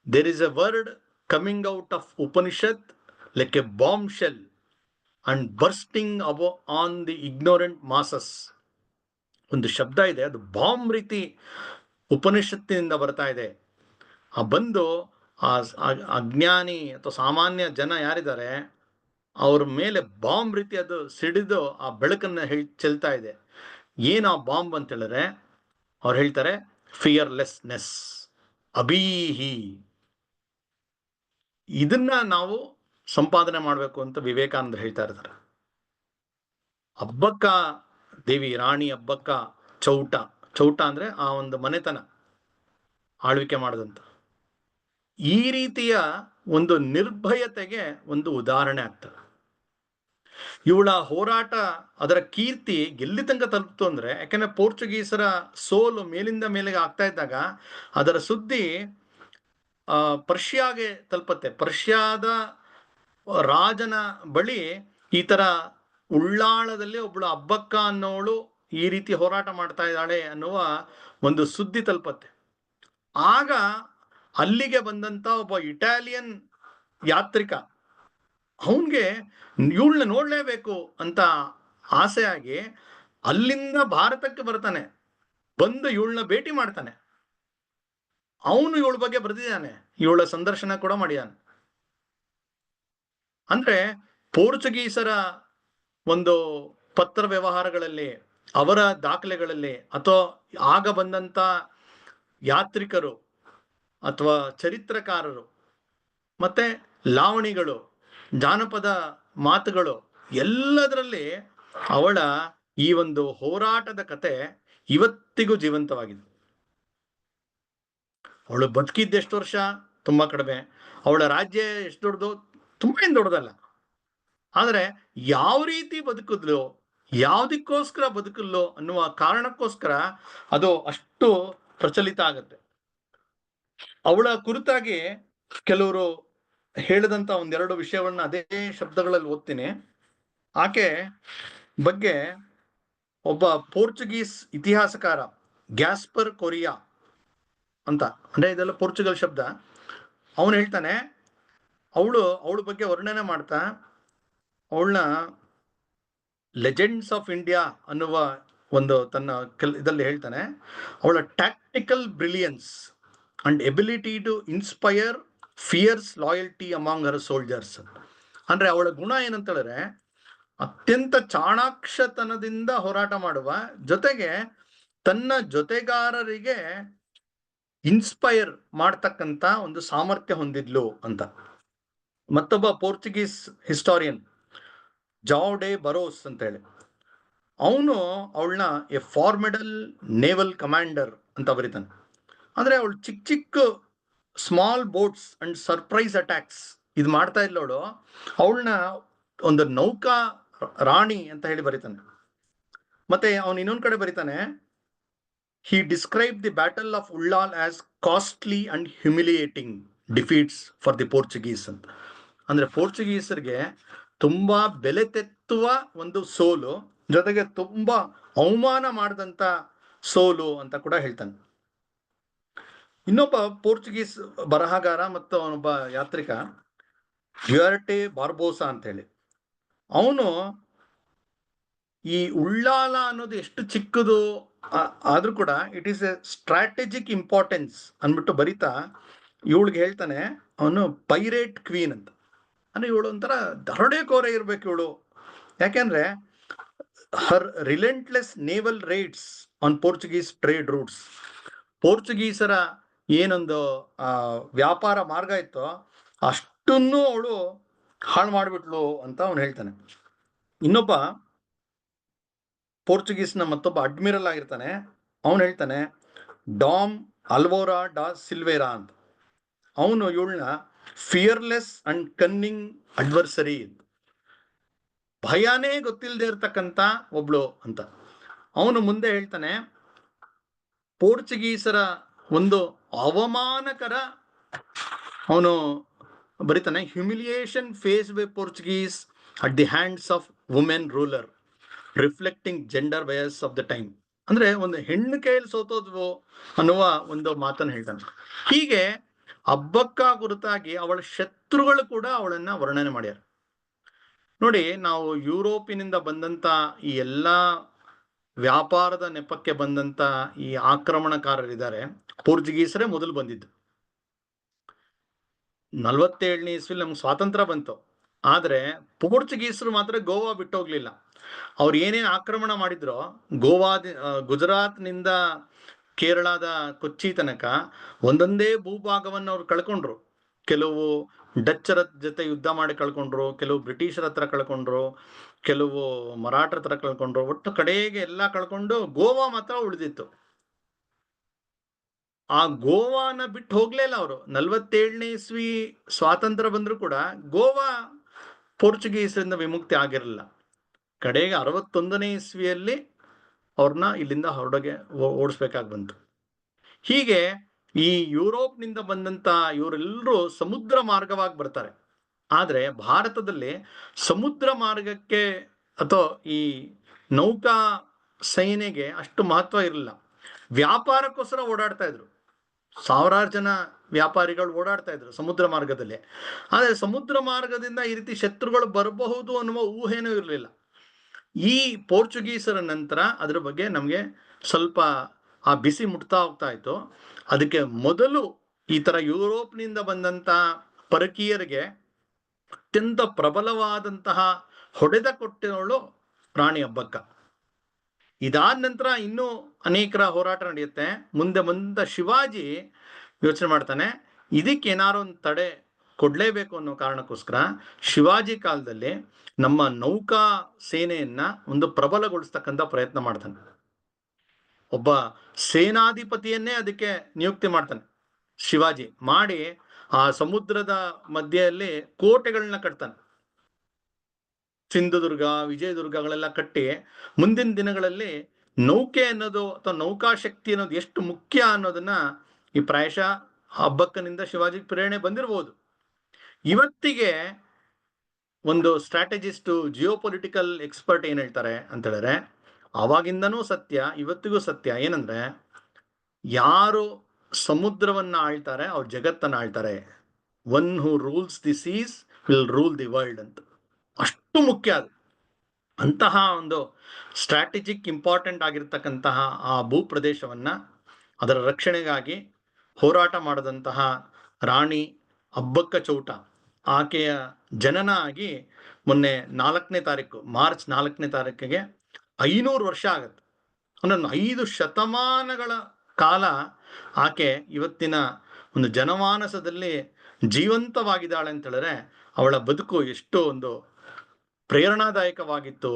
there is a word coming out of Upanishad like a bomb shell and bursting upon the ignorant masses. ಒಂದು ಶಬ್ದ ಇದೆ, ಅದು ಬಾಂಬ್ ರೀತಿ ಉಪನಿಷತ್ತಿನಿಂದ ಬರ್ತಾ ಇದೆ. ಆ ಬಂದು ಆ ಅಜ್ಞಾನಿ ಅಥವಾ ಸಾಮಾನ್ಯ ಜನ ಯಾರಿದ್ದಾರೆ ಅವ್ರ ಮೇಲೆ ಬಾಂಬ್ ರೀತಿ ಅದು ಸಿಡಿದು ಆ ಬೆಳಕನ್ನ ಚೆಲ್ತಾ ಇದೆ. ಏನು ಆ ಬಾಂಬ್ ಅಂತ ಹೇಳಿದ್ರೆ ಅವ್ರು ಹೇಳ್ತಾರೆ ಫಿಯರ್ಲೆಸ್ನೆಸ್, ಅಬೀಹಿ. ಇದನ್ನ ನಾವು ಸಂಪಾದನೆ ಮಾಡಬೇಕು ಅಂತ ವಿವೇಕಾನಂದ ಹೇಳ್ತಾ ಇರ್ತಾರೆ. ಅಬ್ಬಕ್ಕ ದೇವಿ, ರಾಣಿ ಅಬ್ಬಕ್ಕ ಚೌಟ, ಚೌಟ ಅಂದ್ರೆ ಆ ಒಂದು ಮನೆತನ ಆಳ್ವಿಕೆ ಮಾಡದಂತ. ಈ ರೀತಿಯ ಒಂದು ನಿರ್ಭಯತೆಗೆ ಒಂದು ಉದಾಹರಣೆ ಆಗ್ತದೆ. ಇವಳ ಹೋರಾಟ, ಅದರ ಕೀರ್ತಿ ಎಲ್ಲಿ ತನಕ ತಲುಪ್ತು ಅಂದ್ರೆ, ಯಾಕಂದ್ರೆ ಪೋರ್ಚುಗೀಸರ ಸೋಲು ಮೇಲಿಂದ ಮೇಲೆಗೆ ಆಗ್ತಾ ಇದ್ದಾಗ ಅದರ ಸುದ್ದಿ ಪರ್ಷಿಯಾಗೆ ತಲುಪತ್ತೆ. ಪರ್ಷಿಯಾದ ರಾಜನ ಬಳಿ ಈ ತರ ಉಳ್ಳಾಳದಲ್ಲಿ ಒಬ್ಳು ಅಬ್ಬಕ್ಕ ಅನ್ನೋಳು ಈ ರೀತಿ ಹೋರಾಟ ಮಾಡ್ತಾ ಇದ್ದಾಳೆ ಅನ್ನುವ ಒಂದು ಸುದ್ದಿ ತಲುಪತ್ತೆ. ಆಗ ಅಲ್ಲಿಗೆ ಬಂದಂತ ಒಬ್ಬ ಇಟಾಲಿಯನ್ ಯಾತ್ರಿಕ, ಅವನ್ಗೆ ಇವಳನ್ನ ನೋಡ್ಲೇಬೇಕು ಅಂತ ಆಸೆ ಆಗಿ ಅಲ್ಲಿಂದ ಭಾರತಕ್ಕೆ ಬರ್ತಾನೆ, ಬಂದು ಇವಳನ್ನ ಭೇಟಿ ಮಾಡ್ತಾನೆ. ಅವನು ಇವಳ ಬಗ್ಗೆ ಬರೆದಿದ್ದಾನೆ, ಇವಳ ಸಂದರ್ಶನ ಕೂಡ ಮಾಡಿದಾನೆ. ಅಂದ್ರೆ ಪೋರ್ಚುಗೀಸರ ಒಂದು ಪತ್ರ ವ್ಯವಹಾರಗಳಲ್ಲಿ, ಅವರ ದಾಖಲೆಗಳಲ್ಲಿ, ಅಥವಾ ಆಗ ಬಂದಂತ ಯಾತ್ರಿಕರು ಅಥವಾ ಚರಿತ್ರಕಾರರು ಮತ್ತೆ ಲಾವಣಿಗಳು, ಜಾನಪದ ಮಾತುಗಳು, ಎಲ್ಲದರಲ್ಲಿ ಅವಳ ಈ ಒಂದು ಹೋರಾಟದ ಕತೆ ಇವತ್ತಿಗೂ ಜೀವಂತವಾಗಿದೆ. ಅವಳು ಬದುಕಿದ್ದ ಎಷ್ಟು ವರ್ಷ? ತುಂಬಾ ಕಡಿಮೆ. ಅವಳ ರಾಜ್ಯ ಎಷ್ಟು ದೊಡ್ಡದು? ತುಂಬಾ ಏನು ದೊಡ್ಡದಲ್ಲ. ಆದ್ರೆ ಯಾವ ರೀತಿ ಬದುಕಿದ್ಲು, ಯಾವುದಕ್ಕೋಸ್ಕರ ಬದುಕಲ್ಲು ಅನ್ನುವ ಕಾರಣಕ್ಕೋಸ್ಕರ ಅದು ಅಷ್ಟು ಪ್ರಚಲಿತ ಆಗತ್ತೆ. ಅವಳ ಕುರಿತಾಗಿ ಕೆಲವರು ಹೇಳಿದಂತ ಒಂದೆರಡು ವಿಷಯವನ್ನ ಅದೇ ಶಬ್ದಗಳಲ್ಲಿ ಓದ್ತೀನಿ. ಆಕೆ ಬಗ್ಗೆ ಒಬ್ಬ ಪೋರ್ಚುಗೀಸ್ ಇತಿಹಾಸಕಾರ ಗ್ಯಾಸ್ಪರ್ ಕೊರಿಯಾ ಅಂತ, ಅಂದ್ರೆ ಇದೆಲ್ಲ ಪೋರ್ಚುಗಲ್ ಶಬ್ದ, ಅವನು ಹೇಳ್ತಾನೆ, ಅವಳ ಬಗ್ಗೆ ವರ್ಣನೆ ಮಾಡ್ತಾ ಅವಳನ್ನ ಲೆಜೆಂಡ್ಸ್ ಆಫ್ ಇಂಡಿಯಾ ಅನ್ನುವ ಒಂದು ತನ್ನ ಇದರಲ್ಲಿ ಹೇಳ್ತಾನೆ, ಅವಳ tactical brilliance and ability to inspire fierce loyalty among her soldiers. ಅಂದ್ರೆ ಅವಳ ಗುಣ ಏನಂತ ಹೇಳಿದ್ರೆ ಅತ್ಯಂತ ಚಾಣಾಕ್ಷತನದಿಂದ ಹೋರಾಟ ಮಾಡುವ ಜೊತೆಗೆ ತನ್ನ ಜೊತೆಗಾರರಿಗೆ ಇನ್ಸ್ಪೈರ್ ಮಾಡ್ತಕ್ಕಂತ ಒಂದು ಸಾಮರ್ಥ್ಯ ಹೊಂದಿದ್ಲು ಅಂತ. ಮತ್ತೊಬ್ಬ ಪೋರ್ಚುಗೀಸ್ ಹಿಸ್ಟಾರಿಯನ್ ಜಾವ್ ಡೆ ಬರೋಸ್ ಅಂತ ಹೇಳಿ, ಅವನು ಅವಳನ್ನ ಎ ಫಾರ್ಮಿಡಲ್ ನೇವಲ್ ಕಮಾಂಡರ್ ಅಂತ ಬರೀತಾನೆ. ಅಂದ್ರೆ ಅವಳು ಚಿಕ್ಕ ಚಿಕ್ಕ small boats and surprise attacks ಇದು ಮಾಡ್ತಾ ಇದ್ಲವಳು, ಅವಳನ್ನ ಒಂದು ನೌಕಾ ರಾಣಿ ಅಂತ ಹೇಳಿ ಬರೀತಾನೆ. ಮತ್ತೆ ಅವನು ಇನ್ನೊಂದ್ ಕಡೆ ಬರೀತಾನೆ, he described the battle of Ullal as costly and humiliating defeats for the Portuguese ಅಂತ. ಅಂದ್ರೆ ಪೋರ್ಚುಗೀಸರಿಗೆ ತುಂಬಾ ಬೆಲೆ ತೆತ್ತುವ ಒಂದು ಸೋಲು, ಜೊತೆಗೆ ತುಂಬಾ ಅವಮಾನ ಮಾಡಿದಂತ ಸೋಲು ಅಂತ ಕೂಡ ಹೇಳ್ತಾನೆ. ಇನ್ನೊಬ್ಬ ಪೋರ್ಚುಗೀಸ್ ಬರಹಗಾರ ಮತ್ತು ಅವನೊಬ್ಬ ಯಾತ್ರಿಕ ಡ್ಯುಯಾರ್ಟೆ ಬಾರ್ಬೋಸಾ ಅಂತ ಹೇಳಿ, ಅವನು ಈ ಉಳ್ಳಾಲ ಅನ್ನೋದು ಎಷ್ಟು ಚಿಕ್ಕದು ಆದ್ರೂ ಕೂಡ it is A strategic importance ಅಂದ್ಬಿಟ್ಟು ಬರಿತಾ ಇವಳಿಗೆ ಹೇಳ್ತಾನೆ, ಅವನು ಪೈರೇಟ್ ಕ್ವೀನ್ ಅಂತ. ಅಂದ್ರೆ ಇವಳು ಒಂಥರ ದರೋಡೆಕೋರೆ ಇರ್ಬೇಕು ಇವಳು, ಯಾಕೆಂದ್ರೆ her relentless naval raids on Portuguese trade routes, ಪೋರ್ಚುಗೀಸರ ಏನೊಂದು ವ್ಯಾಪಾರ ಮಾರ್ಗ ಇತ್ತೋ ಅಷ್ಟನ್ನು ಅವಳು ಹಾಳು ಮಾಡಿಬಿಟ್ಲು ಅಂತ ಅವನು ಹೇಳ್ತಾನೆ. ಇನ್ನೊಬ್ಬ ಪೋರ್ಚುಗೀಸ್ನ ಮತ್ತೊಬ್ಬ ಅಡ್ಮಿರಲ್ ಆಗಿರ್ತಾನೆ, ಅವನು ಹೇಳ್ತಾನೆ ಡಾಮ್ ಅಲ್ವೋರಾ ಡಾ ಸಿಲ್ವೇರಾ ಅಂತ. ಅವನು ಇವಳನ್ನ ಫಿಯರ್ಲೆಸ್ ಅಂಡ್ ಕನ್ನಿಂಗ್ ಅಡ್ವರ್ಸರಿ, ಭಯನೇ ಗೊತ್ತಿಲ್ಲದೆ ಇರ್ತಕ್ಕಂಥ ಒಬ್ಳು ಅಂತ. ಅವನು ಮುಂದೆ ಹೇಳ್ತಾನೆ, ಪೋರ್ಚುಗೀಸರ ಒಂದು ಅವಮಾನಕರ, ಅವನು ಬರೀತಾನೆ, humiliation face by Portuguese at the hands of women ruler reflecting gender bias of the time. ಅಂದ್ರೆ ಒಂದು ಹೆಣ್ಣು ಕೈಯಲ್ಲಿ ಸೋತೋದ್ವು ಅನ್ನುವ ಒಂದು ಮಾತನ್ನು ಹೇಳ್ತಾನೆ. ಹೀಗೆ ಅಬ್ಬಕ್ಕ ಕುರಿತಾಗಿ ಅವಳ ಶತ್ರುಗಳು ಕೂಡ ಅವಳನ್ನ ವರ್ಣನೆ ಮಾಡ್ಯಾರ. ನೋಡಿ, ನಾವು ಯುರೋಪಿನಿಂದ ಬಂದಂತ ಈ ಎಲ್ಲಾ ವ್ಯಾಪಾರದ ನೆಪಕ್ಕೆ ಬಂದಂತ ಈ ಆಕ್ರಮಣಕಾರರಿದ್ದಾರೆ, ಪೋರ್ಚುಗೀಸರೇ ಮೊದಲು ಬಂದಿದ್ದು. 47ನೇ ಇಸ್ವಿಲಿ ನಮ್ಗೆ ಸ್ವಾತಂತ್ರ್ಯ ಬಂತು, ಆದ್ರೆ ಪೋರ್ಚುಗೀಸರು ಮಾತ್ರ ಗೋವಾ ಬಿಟ್ಟೋಗ್ಲಿಲ್ಲ. ಅವ್ರು ಏನೇನು ಆಕ್ರಮಣ ಮಾಡಿದ್ರೋ, ಗುಜರಾತ್ನಿಂದ ಕೇರಳದ ಕೊಚ್ಚಿ ತನಕ ಒಂದೊಂದೇ ಭೂಭಾಗವನ್ನು ಅವ್ರು ಕಳ್ಕೊಂಡ್ರು. ಕೆಲವು ಡಚ್ಚರ ಜೊತೆ ಯುದ್ಧ ಮಾಡಿ ಕಳ್ಕೊಂಡ್ರು, ಕೆಲವು ಬ್ರಿಟಿಷರ ಹತ್ರ ಕಳ್ಕೊಂಡ್ರು, ಕೆಲವು ಮರಾಠರ ಹತ್ರ ಕಳ್ಕೊಂಡ್ರು. ಒಟ್ಟು ಕಡೆಗೆ ಎಲ್ಲ ಕಳ್ಕೊಂಡು ಗೋವಾ ಮಾತ್ರ ಉಳಿದಿತ್ತು. ಆ ಗೋವಾನ ಬಿಟ್ಟು ಹೋಗ್ಲೇ ಇಲ್ಲ ಅವರು. 47ನೇ ಇಸ್ವಿ ಸ್ವಾತಂತ್ರ್ಯ ಬಂದ್ರು ಕೂಡ ಗೋವಾ ಪೋರ್ಚುಗೀಸರಿಂದ ವಿಮುಕ್ತಿ ಆಗಿರಲಿಲ್ಲ. ಕಡೆಗೆ 61ನೇ ಇಸ್ವಿಯಲ್ಲಿ ಅವ್ರನ್ನ ಇಲ್ಲಿಂದ ಹೊರಗೆ ಓಡಿಸ್ಬೇಕಾಗಿ ಬಂತು. ಹೀಗೆ ಈ ಯುರೋಪ್ನಿಂದ ಬಂದಂತ ಇವರೆಲ್ಲರೂ ಸಮುದ್ರ ಮಾರ್ಗವಾಗಿ ಬರ್ತಾರೆ. ಆದ್ರೆ ಭಾರತದಲ್ಲಿ ಸಮುದ್ರ ಮಾರ್ಗಕ್ಕೆ ಅಥವಾ ಈ ನೌಕಾ ಸೇನೆಗೆ ಅಷ್ಟು ಮಹತ್ವ ಇರಲಿಲ್ಲ. ವ್ಯಾಪಾರಕ್ಕೋಸ್ಕರ ಓಡಾಡ್ತಾ ಇದ್ರು, ಸಾವಿರಾರು ಜನ ವ್ಯಾಪಾರಿಗಳು ಓಡಾಡ್ತಾ ಇದ್ರು ಸಮುದ್ರ ಮಾರ್ಗದಲ್ಲಿ. ಆದರೆ ಸಮುದ್ರ ಮಾರ್ಗದಿಂದ ಈ ರೀತಿ ಶತ್ರುಗಳು ಬರಬಹುದು ಅನ್ನುವ ಊಹೆನೂ ಇರಲಿಲ್ಲ. ಈ ಪೋರ್ಚುಗೀಸರ ನಂತರ ಅದ್ರ ಬಗ್ಗೆ ನಮಗೆ ಸ್ವಲ್ಪ ಆ ಬಿಸಿ ಮುಟ್ತಾ ಹೋಗ್ತಾ ಇತ್ತು. ಅದಕ್ಕೆ ಮೊದಲು ಈ ತರ ಯುರೋಪ್ನಿಂದ ಬಂದಂತ ಪರಕೀಯರಿಗೆ ಅತ್ಯಂತ ಪ್ರಬಲವಾದಂತಹ ಹೊಡೆದ ಕೊಟ್ಟವಳು ರಾಣಿ ಅಬ್ಬಕ್ಕ. ಇದಾದ ನಂತರ ಇನ್ನೂ ಅನೇಕರ ಹೋರಾಟ ನಡೆಯುತ್ತೆ. ಮುಂದೆ ಬಂದ ಶಿವಾಜಿ ಯೋಚನೆ ಮಾಡ್ತಾನೆ, ಇದಕ್ಕೇನಾರು ಒಂದು ತಡೆ ಕೊಡ್ಲೇಬೇಕು ಅನ್ನೋ ಕಾರಣಕ್ಕೋಸ್ಕರ ಶಿವಾಜಿ ಕಾಲದಲ್ಲಿ ನಮ್ಮ ನೌಕಾ ಸೇನೆಯನ್ನ ಒಂದು ಪ್ರಬಲಗೊಳಿಸ್ತಕ್ಕಂಥ ಪ್ರಯತ್ನ ಮಾಡ್ತಾನೆ. ಒಬ್ಬ ಸೇನಾಧಿಪತಿಯನ್ನೇ ಅದಕ್ಕೆ ನಿಯುಕ್ತಿ ಮಾಡ್ತಾನೆ ಶಿವಾಜಿ. ಮಾಡಿ ಆ ಸಮುದ್ರದ ಮಧ್ಯೆಯಲ್ಲಿ ಕೋಟೆಗಳನ್ನ ಕಟ್ತಾನೆ. ಸಿಂಧುದುರ್ಗ, ವಿಜಯದುರ್ಗಗಳೆಲ್ಲ ಕಟ್ಟಿ ಮುಂದಿನ ದಿನಗಳಲ್ಲಿ ನೌಕೆ ಅನ್ನೋದು ಅಥವಾ ನೌಕಾಶಕ್ತಿ ಅನ್ನೋದು ಎಷ್ಟು ಮುಖ್ಯ ಅನ್ನೋದನ್ನ ಈ ಪ್ರಾಯಶಃ ಅಬ್ಬಕ್ಕನಿಂದ ಶಿವಾಜಿಗೆ ಪ್ರೇರಣೆ ಬಂದಿರಬಹುದು. ಇವತ್ತಿಗೆ ಒಂದು ಸ್ಟ್ರಾಟಜಿಸ್ಟು, ಜಿಯೋಪೊಲಿಟಿಕಲ್ ಎಕ್ಸ್ಪರ್ಟ್ ಏನ್ ಹೇಳ್ತಾರೆ ಅಂತ ಹೇಳಿದ್ರೆ, ಅವಾಗಿಂದನೂ ಸತ್ಯ, ಇವತ್ತಿಗೂ ಸತ್ಯ. ಏನಂದ್ರೆ, ಯಾರು ಸಮುದ್ರವನ್ನ ಆಳ್ತಾರೆ ಅವ್ರು ಜಗತ್ತನ್ನ ಆಳ್ತಾರೆ. One who rules the seas will rule the world ಅಂತ. ಅಷ್ಟು ಮುಖ್ಯ ಅದು. ಅಂತಹ ಒಂದು ಸ್ಟ್ರಾಟಜಿಕ್ ಇಂಪಾರ್ಟೆಂಟ್ ಆಗಿರ್ತಕ್ಕಂತಹ ಆ ಭೂಪ್ರದೇಶವನ್ನ ಅದರ ರಕ್ಷಣೆಗಾಗಿ ಹೋರಾಟ ಮಾಡಿದಂತಹ ರಾಣಿ ಅಬ್ಬಕ್ಕ ಚೌಟ, ಆಕೆಯ ಜನನ ಆಗಿ ಮೊನ್ನೆ 4ನೇ ತಾರೀಕು, ಮಾರ್ಚ್ 4ನೇ ತಾರೀಕಿಗೆ 500 ವರ್ಷ ಆಗತ್ತೆ. ಅಂದ್ರೆ 5 ಶತಮಾನಗಳ ಕಾಲ ಆಕೆ ಇವತ್ತಿನ ಒಂದು ಜನಮಾನಸದಲ್ಲಿ ಜೀವಂತವಾಗಿದ್ದಾಳೆ ಅಂತ ಹೇಳಿದ್ರೆ ಅವಳ ಬದುಕು ಎಷ್ಟು ಒಂದು ಪ್ರೇರಣಾದಾಯಕವಾಗಿತ್ತು,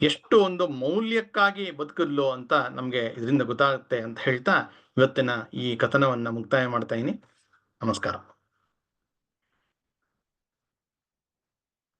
ಎಷ್ಟು ಒಂದು ಮೌಲ್ಯಕ್ಕಾಗಿ ಬದುಕಿದ್ಲು ಅಂತ ನಮಗೆ ಇದರಿಂದ ಗೊತ್ತಾಗುತ್ತೆ ಅಂತ ಹೇಳ್ತಾ ಇವತ್ತಿನ ಈ ಕಥನವನ್ನ ಮುಕ್ತಾಯ ಮಾಡ್ತಾ ಇದೀನಿ. ನಮಸ್ಕಾರ.